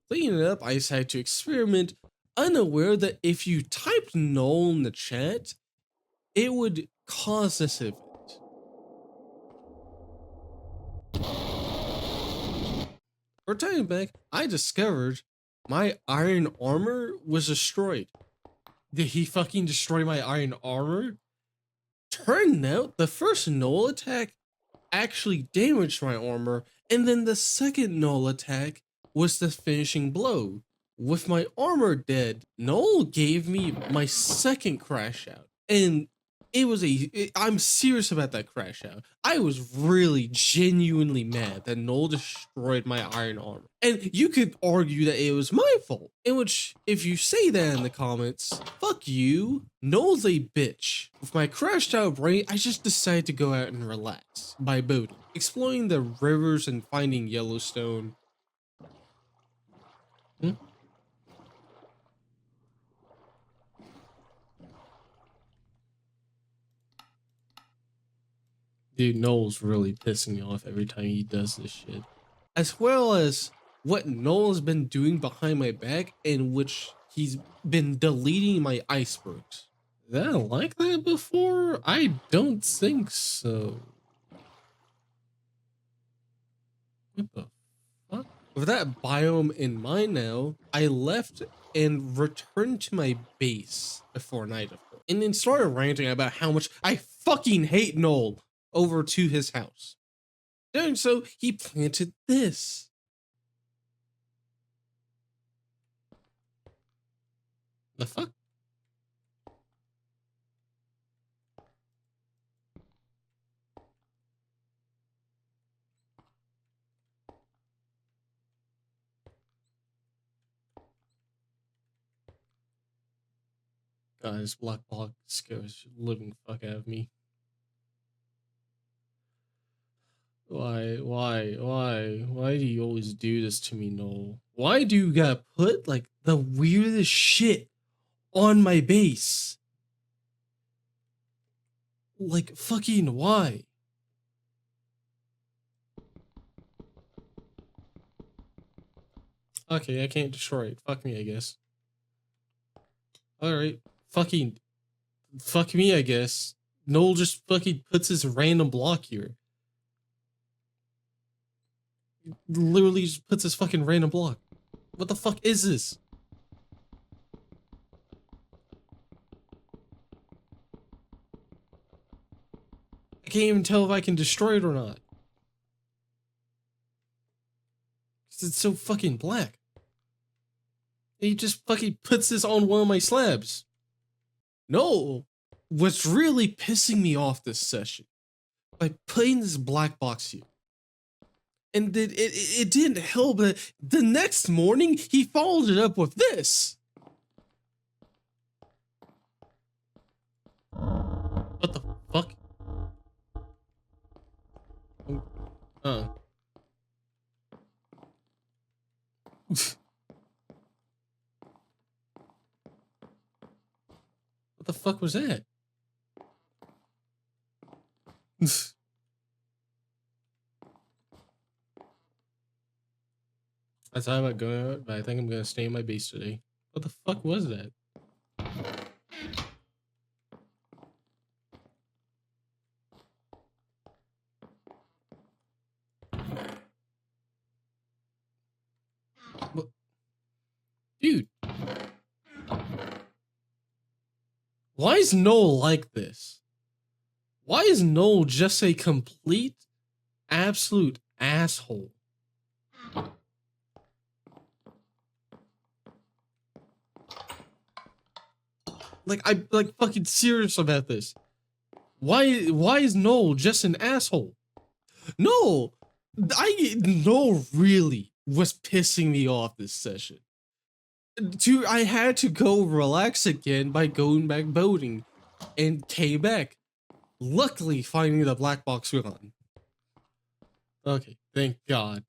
Cleaning it up, I decided to experiment, unaware that if you typed Null in the chat, it would cause this event. For time back, I discovered my iron armor was destroyed. Did he fucking destroy my iron armor? Turned out the first Null attack actually damaged my armor, and then the second Null attack was the finishing blow, With my armor dead, Null gave me my second crash out. And I'm serious about that crash out. I was really genuinely mad that Null destroyed my iron armor. And you could argue that it was my fault. In which, if you say that in the comments, fuck you. Null's a bitch. With my crashed out brain, I just decided to go out and relax by boating, exploring the rivers and finding Yellowstone. Dude, Noel's really pissing me off every time he does this shit. As well as what Noel's been doing behind my back, in which he's been deleting my icebergs. Did I like that before? I don't think so. What the fuck? With that biome in mind now, I left and returned to my base before nightfall, and then started ranting about how much I fucking hate Noel over to his house. Doing so, he planted this. The fuck? Guys, black block scares the living fuck out of me. Why do you always do this to me, Noel? Why do you gotta put like the weirdest shit on my base? Like fucking why? Okay, I can't destroy it. Fuck me, I guess. Alright. Fuck me, I guess. Noel just fucking puts his random block here. Literally just puts his fucking random block. What the fuck is this? I can't even tell if I can destroy it or not. Cause it's so fucking black. He just fucking puts this on one of my slabs. No, what's really pissing me off this session by putting this black box here. And it didn't help that the next morning he followed it up with this. What the fuck? Oh. What the fuck was that? I thought about going out, but I think I'm gonna stay in my base today. What the fuck was that? What? Dude. Why is Noel like this? Why is Noel just a complete, absolute asshole? Like, I'm like fucking serious about this. Why is Noel just an asshole? No, Noel really was pissing me off this session. I had to go relax again by going back boating and came back. Luckily finding the black box gone. Okay, thank God.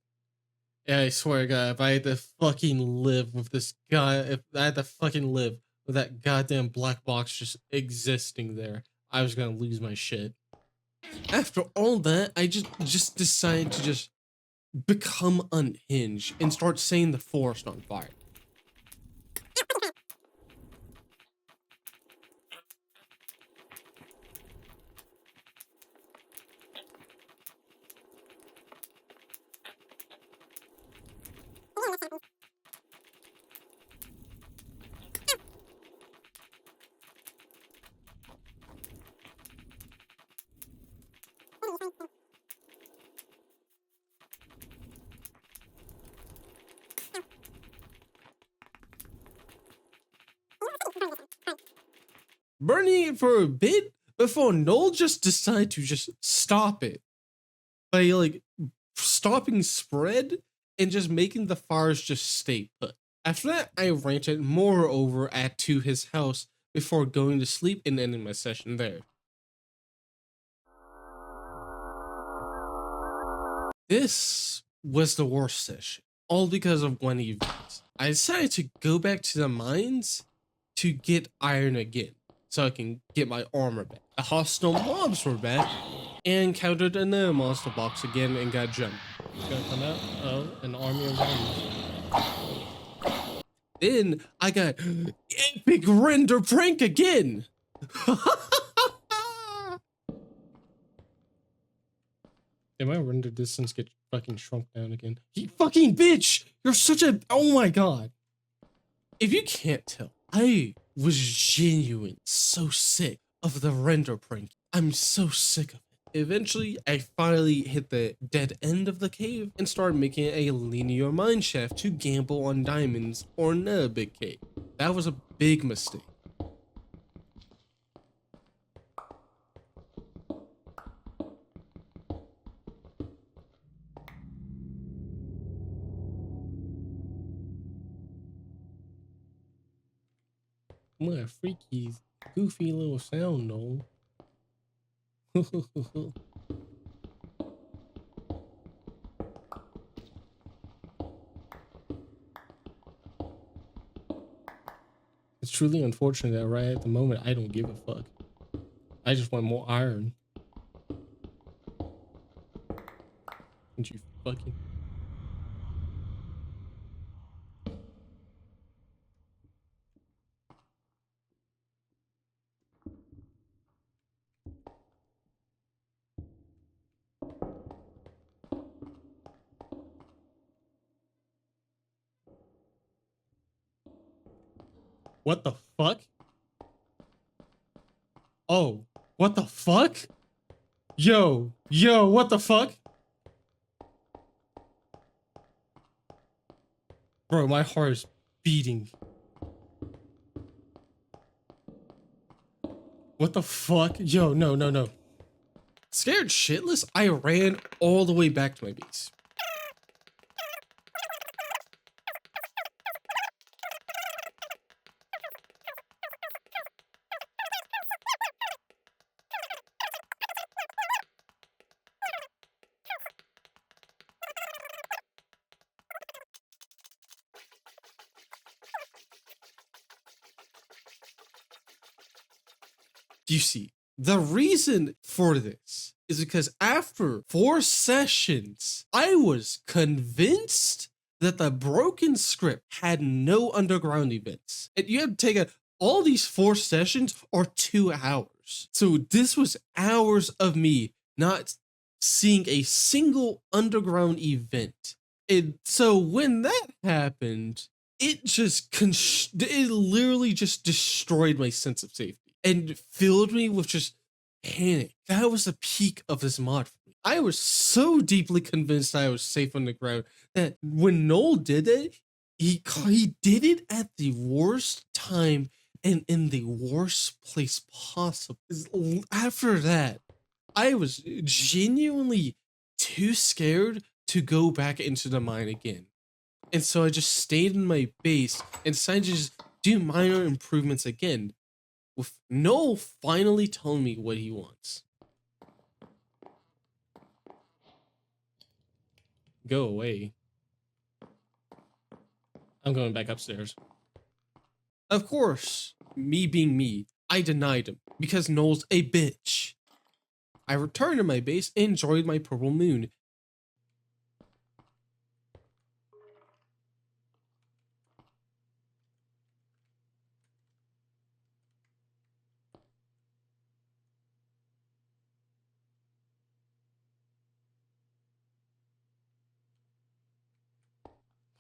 Yeah, I swear to God, if I had to fucking live with this guy, if I had to fucking live with that goddamn black box just existing there, I was gonna lose my shit. After all that, I just decided to just become unhinged and start setting the forest on fire. burning it for a bit before Null just decided to just stop it by like stopping spread and just making the fires just stay put. After that, I ranted more over to his house before going to sleep and ending my session there. This was the worst session, all because of one event. I decided to go back to the mines to get iron again, so I can get my armor back. The hostile mobs were back, and encountered another monster box again and got jumped. It's gonna come out. Oh, an army of zombies. Then I got epic render prank again. Did my render distance get fucking shrunk down again? You fucking bitch! You're such a— oh my god. If you can't tell, I was genuine so sick of the render prank. I'm so sick of it. Eventually, I finally hit the dead end of the cave and started making a linear mine shaft to gamble on diamonds or another big cave. That was a big mistake. What a freaky, goofy little sound, though. It's truly unfortunate that right at the moment I don't give a fuck. I just want more iron. And you fucking— what the fuck? Oh, what the fuck? Yo, what the fuck? Bro, my heart is beating. What the fuck? Yo, no. Scared shitless, I ran all the way back to my base. You see, the reason for this is because after 4 sessions, I was convinced that the broken script had no underground events. And you had to take all these 4 sessions are 2 hours. So this was hours of me not seeing a single underground event. And so when that happened, it literally just destroyed my sense of safety and filled me with just panic. That was the peak of this mod for me. I was so deeply convinced I was safe on the ground that when Null did it, he did it at the worst time and in the worst place possible. After that, I was genuinely too scared to go back into the mine again. And so I just stayed in my base and decided to just do minor improvements again, with Null finally telling me what he wants. Go away. I'm going back upstairs. Of course, me being me, I denied him because Null's a bitch. I returned to my base and enjoyed my purple moon.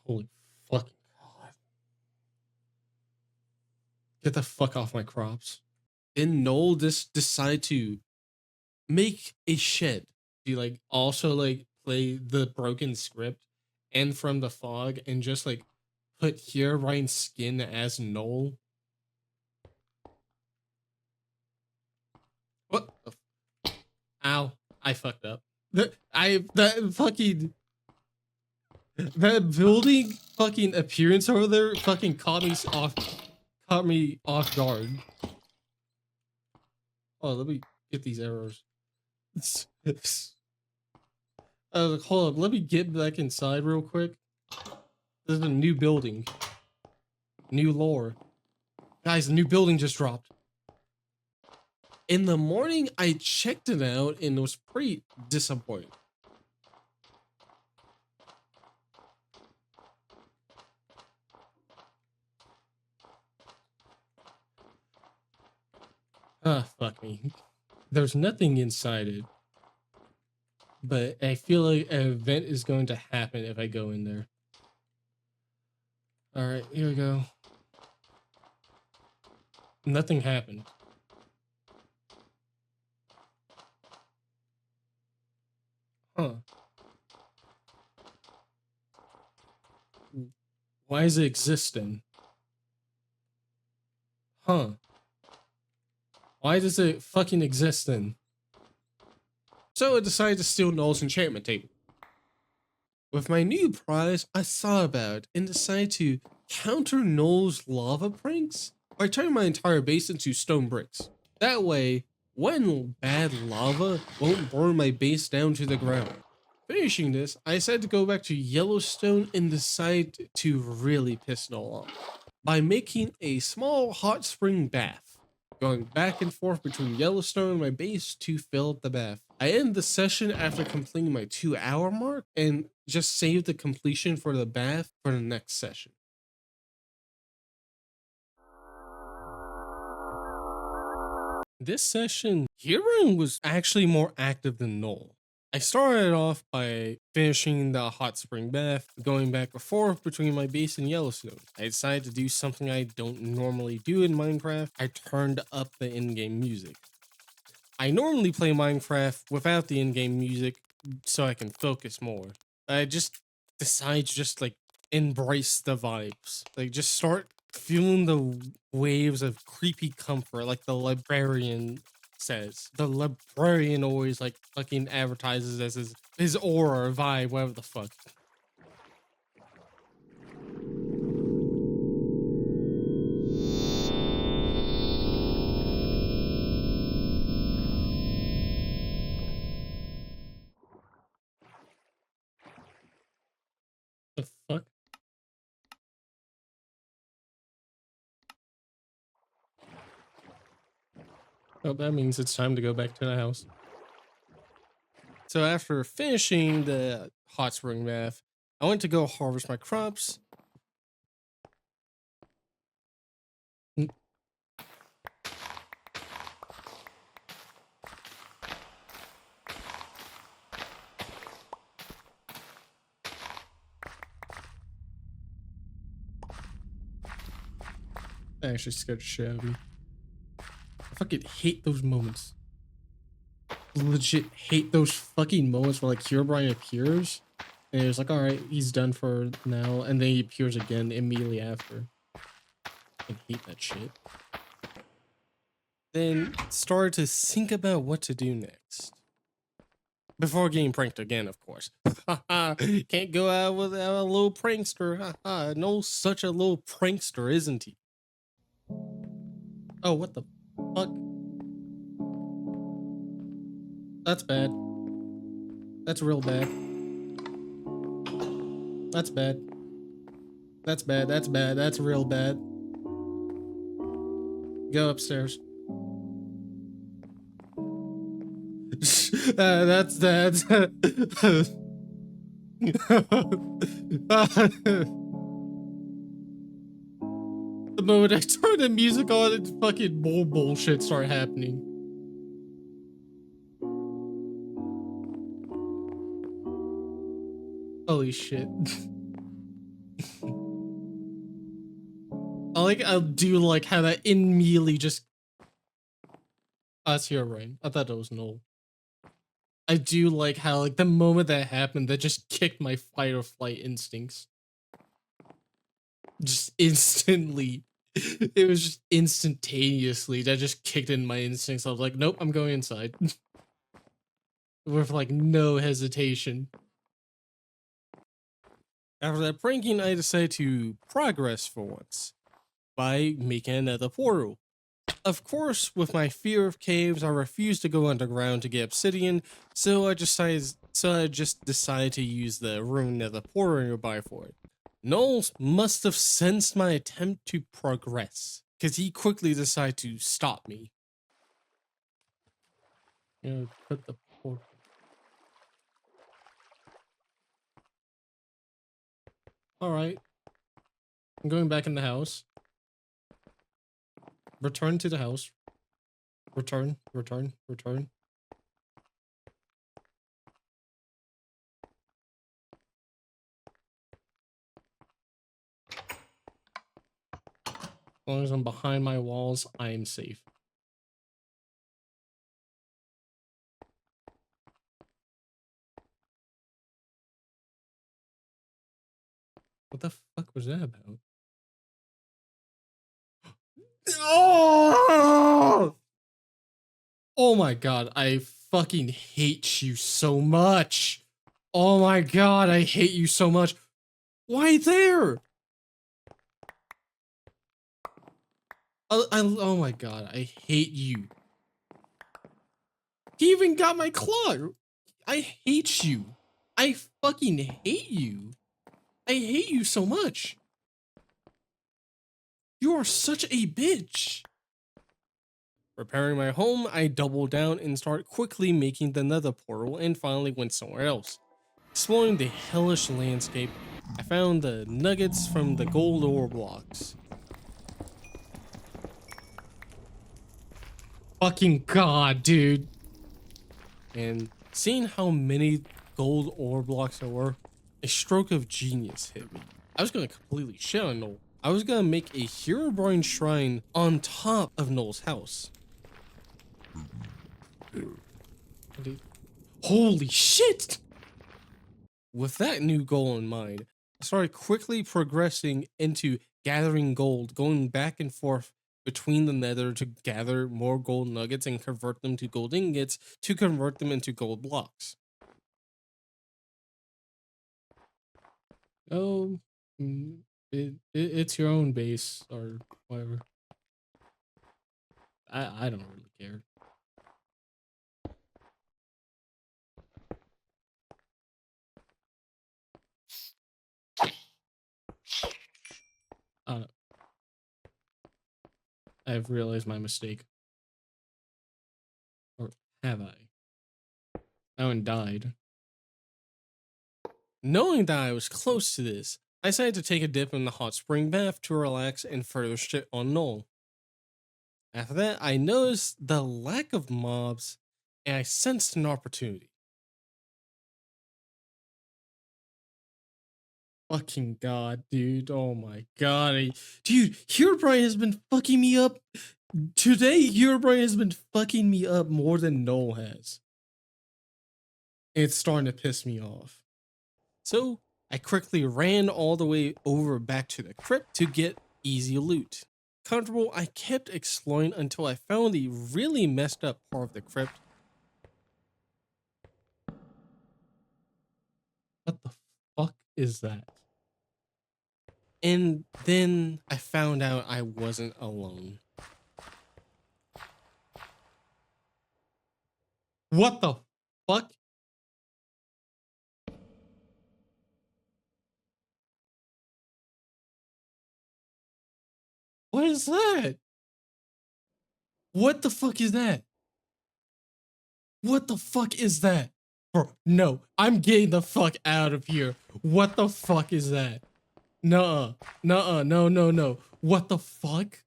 Holy fucking god. Get the fuck off my crops. Then Null just decided to make a shed. You like also like play the broken script and from the fog and just like put Herobrine's skin as Null. What the ow, I fucked up. That building fucking appearance over there fucking caught me off guard. Oh, let me get these arrows. Hold up, let me get back inside real quick. This is a new building. New lore. Guys, a new building just dropped. In the morning, I checked it out and it was pretty disappointing. Ah, fuck me. There's nothing inside it. But I feel like an event is going to happen if I go in there. Alright, here we go. Nothing happened. Huh. Why is it existing? Huh. Why does it fucking exist then? So I decided to steal Null's enchantment table. With my new prize, I thought about it and decided to counter Null's lava pranks by turning my entire base into stone bricks. That way, when bad lava won't burn my base down to the ground. Finishing this, I decided to go back to Yellowstone and decide to really piss Null off by making a small hot spring bath, going back and forth between Yellowstone and my base to fill up the bath. I end the session after completing my 2-hour mark and just save the completion for the bath for the next session. This session, Heroin was actually more active than Null. I started off by finishing the hot spring bath, going back and forth between my base and Yellowstone. I decided to do something I don't normally do in Minecraft. I turned up the in-game music. I normally play Minecraft without the in-game music so I can focus more. I just decide to just like embrace the vibes. Like just start feeling the waves of creepy comfort like the librarian says. The librarian always like fucking advertises as his aura or vibe, whatever the fuck. The fuck? Oh, that means it's time to go back to the house. So after finishing the hot spring bath, I went to go harvest my crops. That actually scared the shit out of me. I fucking hate those moments. Legit hate those fucking moments where like Herobrine appears and it's like, alright, he's done for now, and then he appears again immediately after. I hate that shit. Then started to think about what to do next. Before getting pranked again, of course. Can't go out without a little prankster. No, such a little prankster, isn't he? Oh, what the fuck? That's bad. That's real bad. That's bad. That's bad. That's bad. That's real bad. Go upstairs. That's the moment I turn the music on, and fucking more bullshit start happening. Holy shit. I'll do like how that immediately just. Oh, that's Herobrine. I thought that was Null. I do like how like the moment that happened, that just kicked my fight or flight instincts. Just instantly It was just instantaneously that just kicked in my instincts. I was like, nope, I'm going inside. With like no hesitation. After that pranking, I decided to progress for once by making another portal. Of course, with my fear of caves, I refused to go underground to get obsidian, so I just decided to use the ruined nether portal nearby for it. Knowles must have sensed my attempt to progress, because he quickly decided to stop me. Put the portal. Alright. I'm going back in the house. Return to the house. Return. As long as I'm behind my walls, I am safe. What the fuck was that about? Oh! Oh my god, I fucking hate you so much. Oh my god, I hate you so much. Why there? Oh my god, I hate you. He even got my claw. I hate you. I fucking hate you. I hate you so much. You are such a bitch. Repairing my home, I doubled down and started quickly making the nether portal and finally went somewhere else. Exploring the hellish landscape, I found the nuggets from the gold ore blocks. Fucking god, dude. And seeing how many gold ore blocks there were, a stroke of genius hit me. I was gonna completely shit on Null. I was gonna make a Herobrine shrine on top of Null's house. Holy shit! With that new goal in mind, I started quickly progressing into gathering gold, going back and forth between the nether to gather more gold nuggets and convert them to gold ingots to convert them into gold blocks. Oh, it's your own base or whatever. I don't really care. I've realized my mistake. Or have I? I haven't died. Knowing that I was close to this, I decided to take a dip in the hot spring bath to relax and further shit on Null. After that, I noticed the lack of mobs and I sensed an opportunity. Fucking god, dude. Oh my god. Dude, Herobrine has been fucking me up. Today, Herobrine has been fucking me up more than Null has. It's starting to piss me off. So, I quickly ran all the way over back to the crypt to get easy loot. Comfortable, I kept exploring until I found the really messed up part of the crypt. What the fuck is that? And then I found out I wasn't alone. What the fuck? What is that? What the fuck is that? What the fuck is that? Bro, no, I'm getting the fuck out of here. What the fuck is that? Nuh-uh, nuh-uh, no. What the fuck?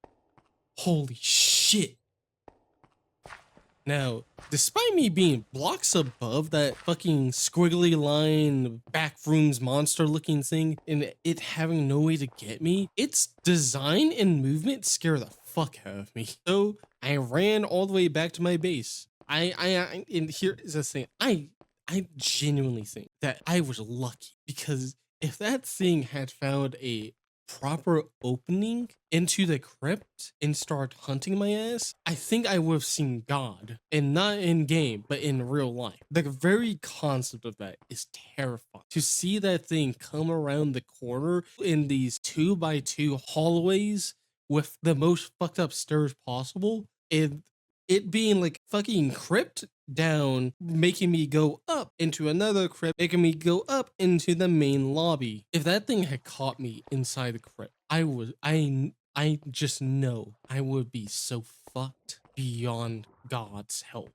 Holy shit. Now, despite me being blocks above that fucking squiggly line backrooms monster looking thing and it having no way to get me, its design and movement scare the fuck out of me. So I ran all the way back to my base. And here is the thing. I genuinely think that I was lucky because if that thing had found a proper opening into the crypt and start hunting my ass, I think I would have seen God. And not in game, but in real life. The very concept of that is terrifying. To see that thing come around the corner in these 2x2 hallways with the most fucked up stairs possible, and it being like fucking crypt down, making me go up into another crypt, making me go up into the main lobby. If that thing had caught me inside the crypt, I just know I would be so fucked beyond God's help.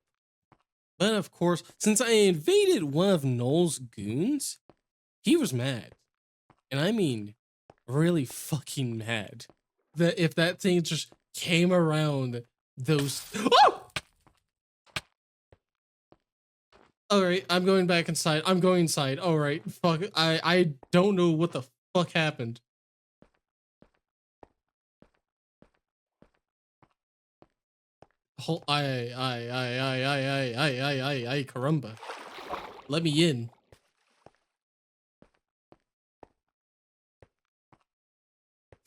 But of course, since I invaded one of Null's goons, he was mad. And I mean, really fucking mad. That if that thing just came around those. Oh! All right, I'm going back inside. I'm going inside. All right, fuck. I don't know what the fuck happened. I caramba. Let me in.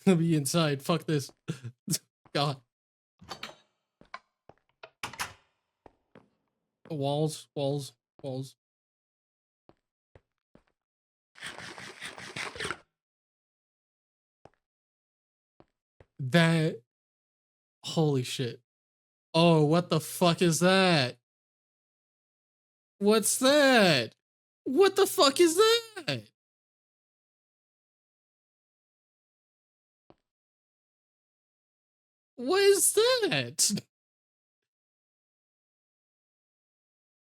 Let me inside. Fuck this. God. Walls, walls, walls. That. Holy shit. Oh, what the fuck is that? What's that? What the fuck is that? What is that?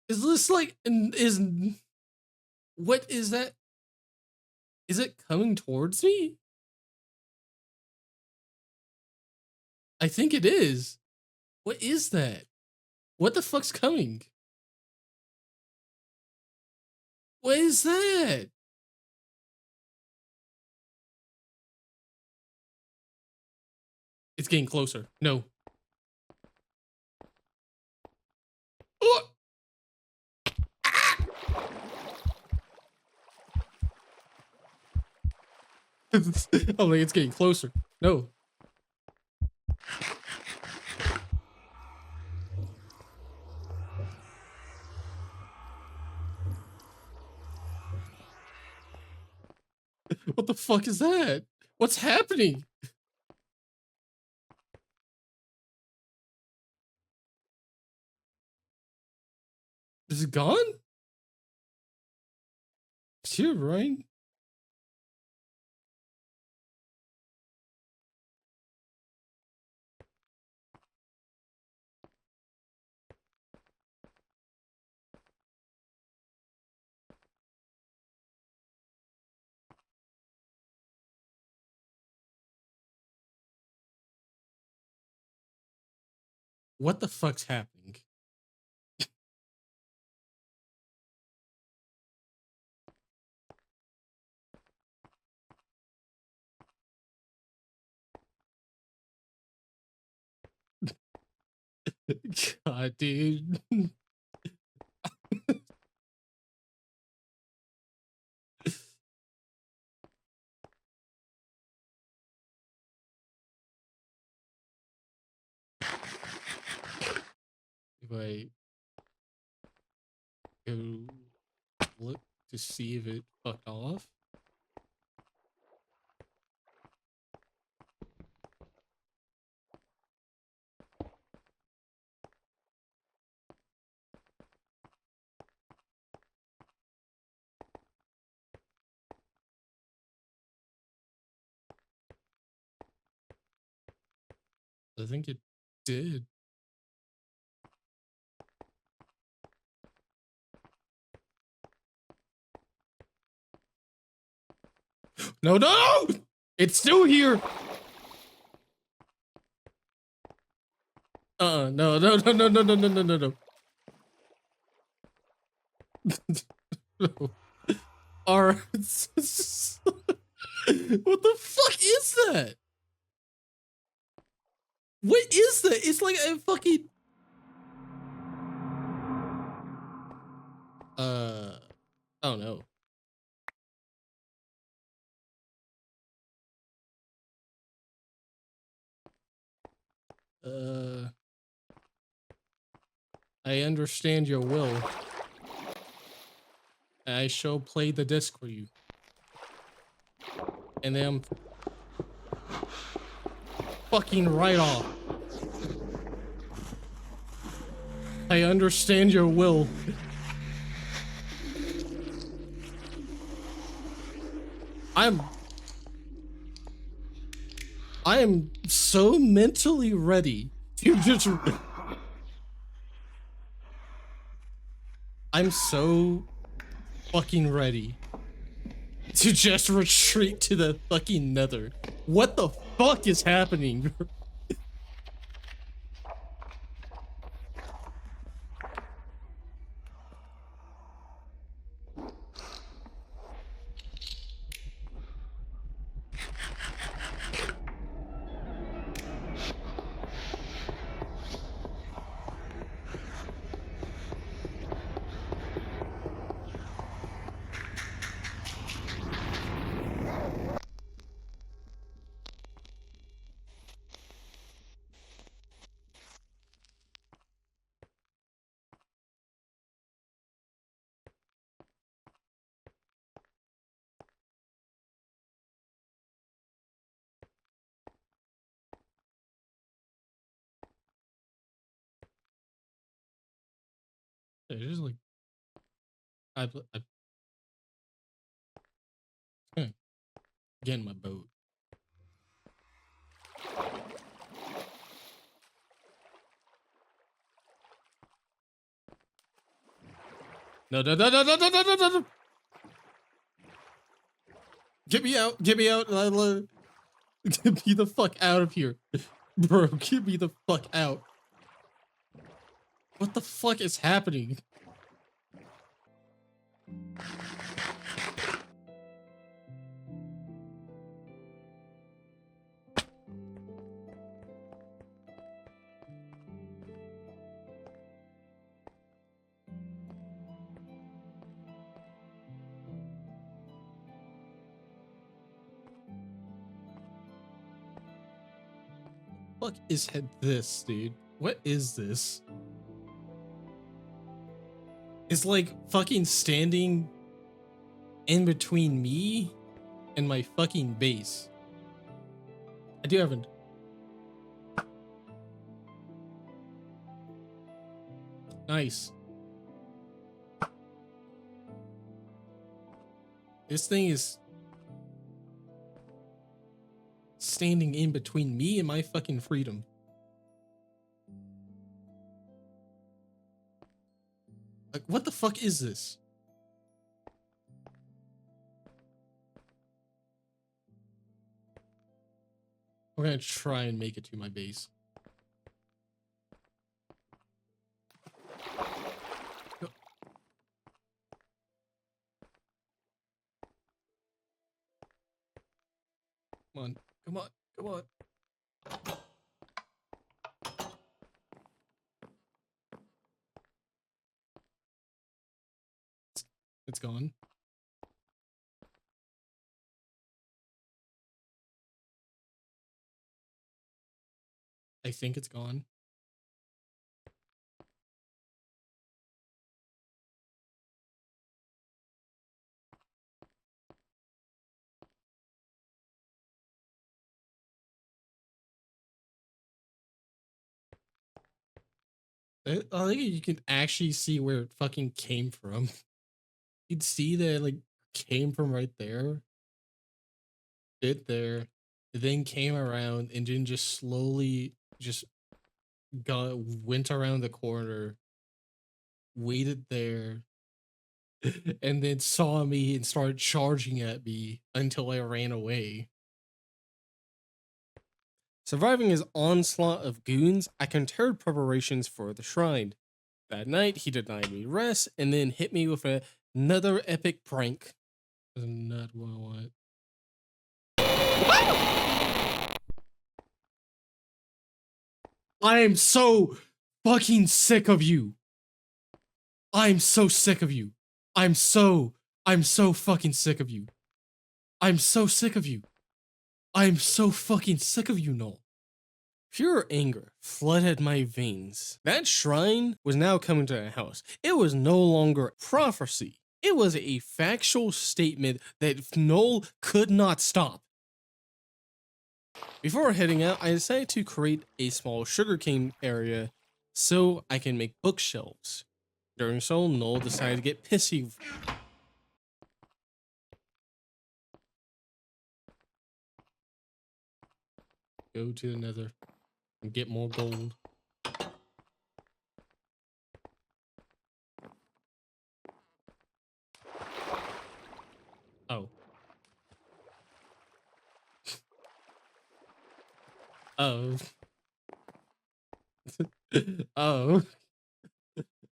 Is this like is what is that? Is it coming towards me? I think it is. What is that? What the fuck's coming? What is that? It's getting closer. No. Oh! Oh, like it's getting closer. No. What the fuck is that? What's happening? Is it gone? Is it right? What the fuck's happening? God, dude. If I go look to see if it fucked off. I think it did. No, no! It's still here! No, no, no, no, no, no, no, no, no, no. No. Alright. What the fuck is that? What is that? It's like a fucking... I don't know. I understand your will. I shall play the disc for you. And then I'm fucking right off. I understand your will. I am so mentally ready to just. I'm so fucking ready to just retreat to the fucking nether. What the fuck is happening? It's just like I get in my boat. No. Get me out. Get me out. Get me the fuck out of here. Bro, get me the fuck out. What the fuck is happening? Fuck is this, dude? What is this? It's like fucking standing in between me and my fucking base. I do have a... Nice. This thing is standing in between me and my fucking freedom. Like, what the fuck is this? We're gonna try and make it to my base. Go. Come on, come on, come on. It's gone. I think it's gone. I think you can actually see where it fucking came from. You'd see that it like came from right there, bit there, then came around and then just slowly just went around the corner, waited there, and then saw me and started charging at me until I ran away. Surviving his onslaught of goons, I continued preparations for the shrine. That night, he denied me rest and then hit me with another epic prank. That's not what I want. I am so fucking sick of you. I'm so sick of you. I'm so fucking sick of you. I'm so sick of you. I'm so fucking sick of you, Null. Pure anger flooded my veins. That shrine was now coming to the house. It was no longer prophecy. It was a factual statement that Null could not stop. Before heading out, I decided to create a small sugarcane area so I can make bookshelves. During so, Null decided to get pissy. Go to the nether and get more gold. Oh. Oh. Oh.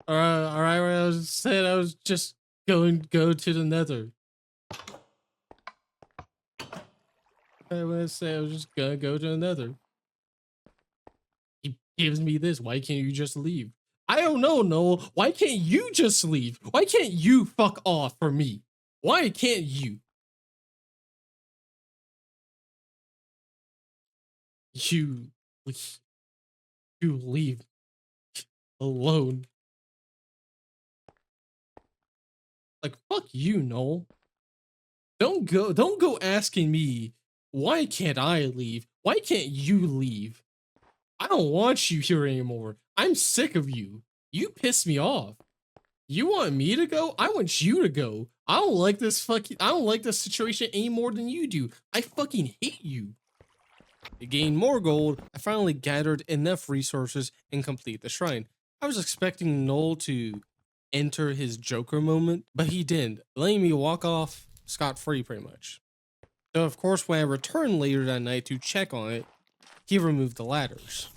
Alright, I was saying I was just go to the nether. I was saying I was just gonna go to the nether. He gives me this. Why can't you just leave? I don't know, Noel. Why can't you just leave? Why can't you fuck off for me? Why can't you? You leave alone. Like, fuck you, Noel. Don't go asking me, why can't I leave? Why can't you leave? I don't want you here anymore. I'm sick of you. You piss me off. You want me to go? I want you to go. I don't like this situation any more than you do. I fucking hate you. To gain more gold, I finally gathered enough resources and complete the shrine. I was expecting Null to enter his Joker moment, but he didn't, letting me walk off scot-free pretty much. So of course, when I returned later that night to check on it, he removed the ladders.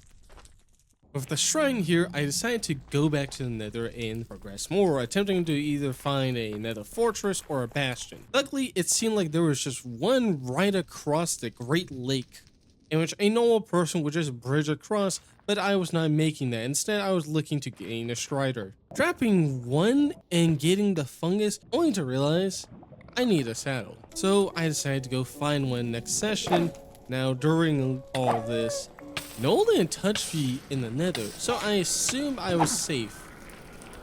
With the shrine here, I decided to go back to the nether and progress more, attempting to either find a nether fortress or a bastion. Luckily, it seemed like there was just one right across the Great Lake, in which a normal person would just bridge across, but I was not making that. Instead, I was looking to gain a strider. Trapping one and getting the fungus, only to realize I need a saddle. So I decided to go find one next session. Now, during all this, Null didn't touch me in the nether, so I assumed I was safe.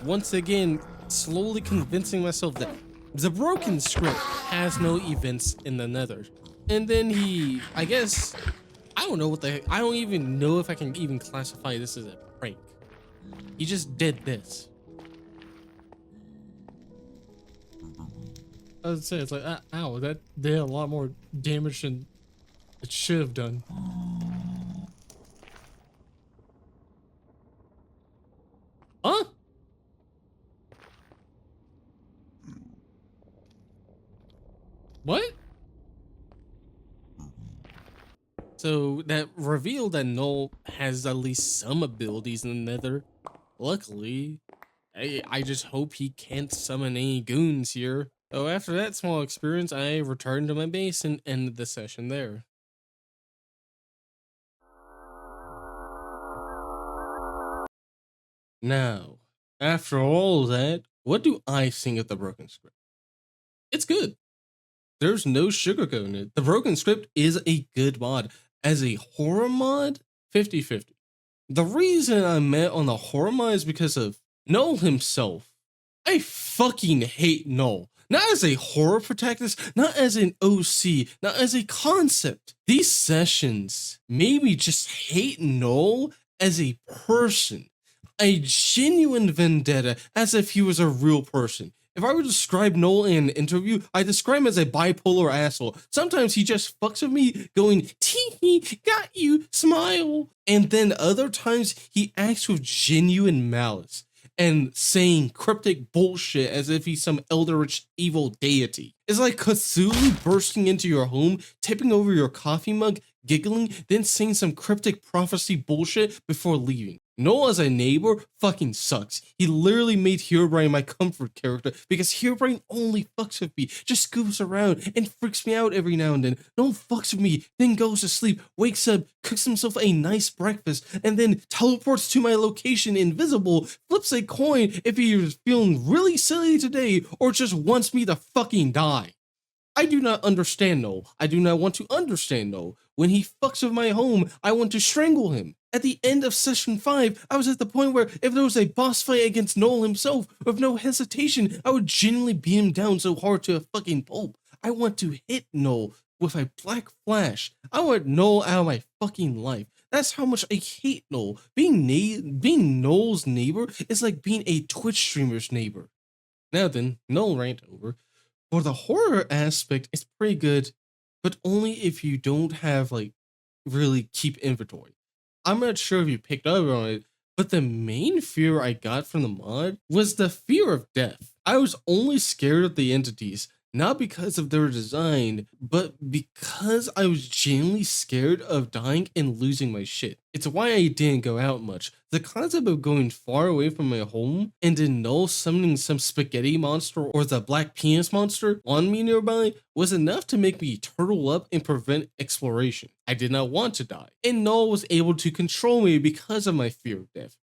Once again, slowly convincing myself that the broken script has no events in the nether. And then I guess, I don't know what the heck, I don't even know if I can even classify this as a prank. He just did this. I would say it's like, ow, that did a lot more damage than it should have done. Huh? What? So that revealed that Null has at least some abilities in the nether. Luckily, I just hope he can't summon any goons here. So after that small experience, I returned to my base and ended the session there. Now, after all that, what do I think of the broken script? It's good. There's no sugarcoating it. The broken script is a good mod. As a horror mod, 50-50. The reason I'm met on the horror mod is because of Null himself. I fucking hate Null. Not as a horror protagonist, not as an OC, not as a concept. These sessions made me just hate Null as a person. A genuine vendetta, as if he was a real person. If I were to describe Null in an interview, I describe him as a bipolar asshole. Sometimes he just fucks with me, going, tee, got you, smile. And then other times he acts with genuine malice and saying cryptic bullshit as if he's some eldritch evil deity. It's like Cthulhu bursting into your home, tipping over your coffee mug, giggling, then saying some cryptic prophecy bullshit before leaving. Null as a neighbor fucking sucks. He literally made Herobrine my comfort character because Herobrine only fucks with me, just scoops around and freaks me out every now and then. No one fucks with me, then goes to sleep, wakes up, cooks himself a nice breakfast, and then teleports to my location invisible, flips a coin if he was feeling really silly today or just wants me to fucking die. I do not understand Null. I do not want to understand Null. When he fucks with my home, I want to strangle him. At the end of session 5, I was at the point where if there was a boss fight against Null himself, with no hesitation, I would genuinely beat him down so hard to a fucking pulp. I want to hit Null with a black flash. I want Null out of my fucking life. That's how much I hate Null. Being Null's neighbor is like being a Twitch streamer's neighbor. Now then, Null rant over. For the horror aspect, it's pretty good, but only if you don't have like really keep inventory. I'm not sure if you picked up on it, but the main fear I got from the mod was the fear of death. I was only scared of the entities, not because of their design, but because I was genuinely scared of dying and losing my shit. It's why I didn't go out much. The concept of going far away from my home and then Null summoning some spaghetti monster or the black penis monster on me nearby was enough to make me turtle up and prevent exploration. I did not want to die, and Null was able to control me because of my fear of death,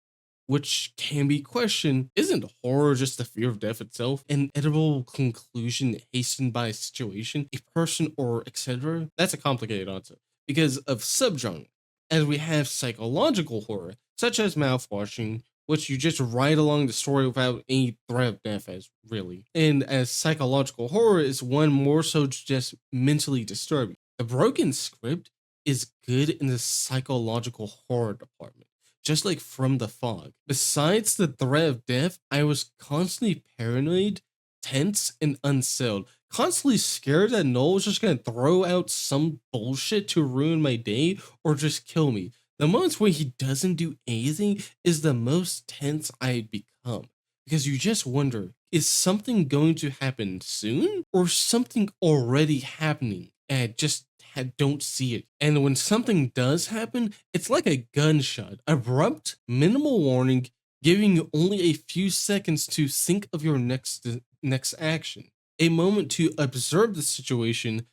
which can be questioned. Isn't horror just the fear of death itself? An inevitable conclusion hastened by a situation, a person, or etc.? That's a complicated answer because of subgenre, as we have psychological horror, such as mouthwashing, which you just ride along the story without any threat of death as really. And as psychological horror is one more so just mentally disturbing. The broken script is good in the psychological horror department, just like From the Fog. Besides the threat of death, I was constantly paranoid, tense, and unsettled. Constantly scared that Noel was just gonna throw out some bullshit to ruin my day or just kill me. The moments where he doesn't do anything is the most tense I become. Because you just wonder, is something going to happen soon? Or something already happening and I just don't see it? And when something does happen, it's like a gunshot. Abrupt, minimal warning, giving you only a few seconds to think of your next action. A moment to observe the situation.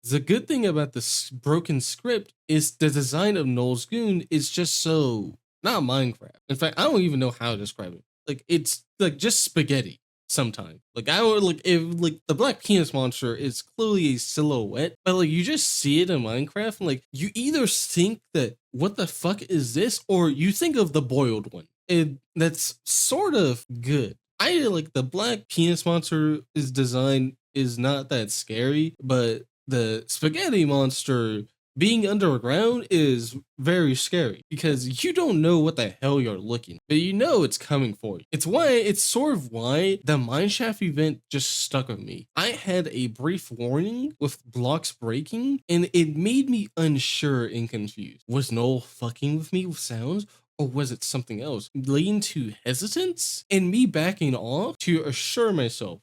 The good thing about this broken script is the design of Noel's Goon is just so not Minecraft. In fact, I don't even know how to describe it. Like it's like just spaghetti sometimes. Like I don't like if like the black penis monster is clearly a silhouette, but like you just see it in Minecraft and like you either think that what the fuck is this, or you think of the boiled one. And that's sort of good. I like the black penis monster is design is not that scary, but the spaghetti monster being underground is very scary because you don't know what the hell you're looking, but you know it's coming for you. It's sort of why the mineshaft event just stuck with me. I had a brief warning with blocks breaking and it made me unsure and confused. Was Noel fucking with me with sounds? Or was it something else? Leading to hesitance and me backing off to assure myself.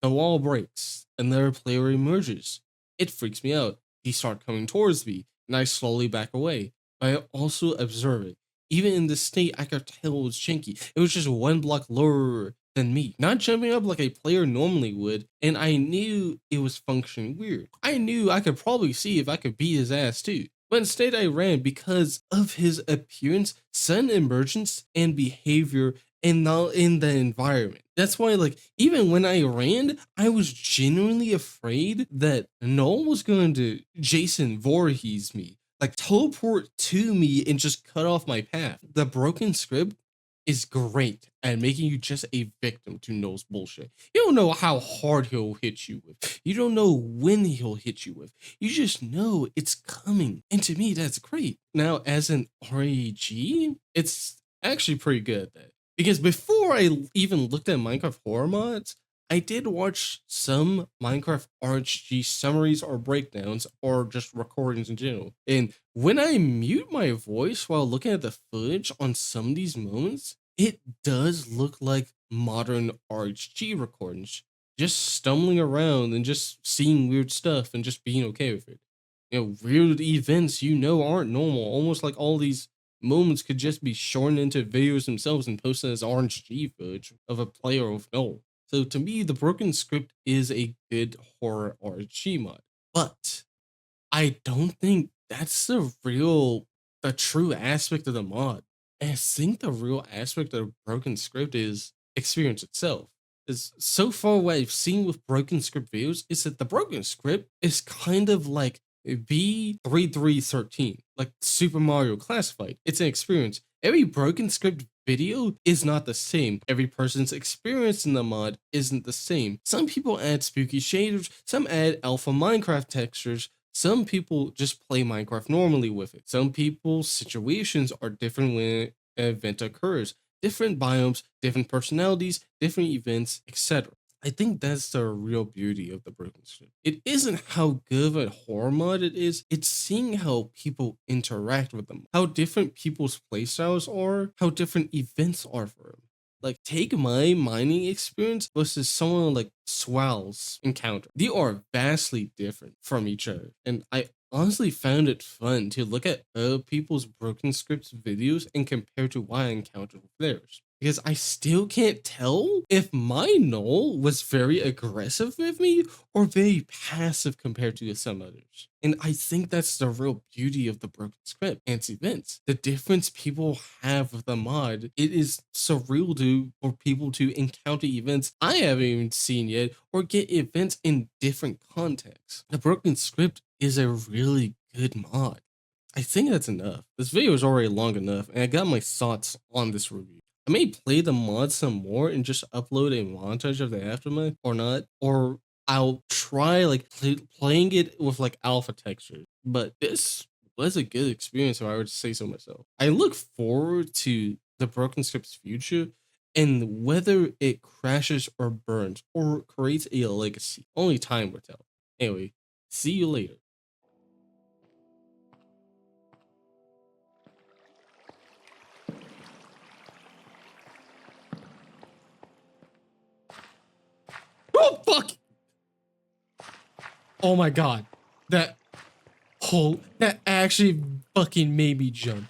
The wall breaks, another player emerges. It freaks me out. He starts coming towards me, and I slowly back away. But I also observe it. Even in this state, I could tell it was janky. It was just one block lower than me, not jumping up like a player normally would, and I knew it was functioning weird. I knew I could probably see if I could beat his ass too. But instead I ran because of his appearance, sudden emergence, and behavior and not in the environment. That's why, like, even when I ran, I was genuinely afraid that Noel was going to Jason Voorhees me, like teleport to me and just cut off my path. The broken script is great at making you just a victim to Noel's bullshit. You don't know how hard he'll hit you with. You don't know when he'll hit you with. You just know it's coming. And to me, that's great. Now, as an RAG, it's actually pretty good at that. Because before I even looked at Minecraft horror mods, I did watch some Minecraft RHG summaries or breakdowns or just recordings in general. And when I mute my voice while looking at the footage on some of these moments, it does look like modern RHG recordings. Just stumbling around and just seeing weird stuff and just being okay with it. You know, weird events aren't normal. Almost like all these moments could just be shortened into videos themselves and posted as RNG footage of a player of Null. So to me, the broken script is a good horror RNG mod. But I don't think that's the true aspect of the mod. And I think the real aspect of broken script is experience itself. is so far what I've seen with broken script videos is that the broken script is kind of like B3313, like Super Mario Classified. It's an experience. Every broken script video is not the same. Every person's experience in the mod isn't the same. Some people add spooky shaders, some add alpha Minecraft textures, some people just play Minecraft normally with it. Some people's situations are different when an event occurs. Different biomes, different personalities, different events, etc. I think that's the real beauty of the broken script. It isn't how good of a horror mod it is, it's seeing how people interact with them, how different people's playstyles are, how different events are for them. Like, take my mining experience versus someone like Swal's encounter. They are vastly different from each other. And I honestly found it fun to look at other people's broken scripts videos and compare to what I encountered with theirs. Because I still can't tell if my Null was very aggressive with me or very passive compared to some others. And I think that's the real beauty of the broken script and its events. The difference people have with the mod, it is surreal for people to encounter events I haven't even seen yet or get events in different contexts. The broken script is a really good mod. I think that's enough. This video is already long enough, and I got my thoughts on this review. I may play the mod some more and just upload a montage of the aftermath or not, or I'll try like playing it with like alpha textures. But this was a good experience, if I were to say so myself. I look forward to the Broken Script's future and whether it crashes or burns or creates a legacy. Only time will tell. Anyway, see you later. Oh fuck! Oh my god. That actually fucking made me jump.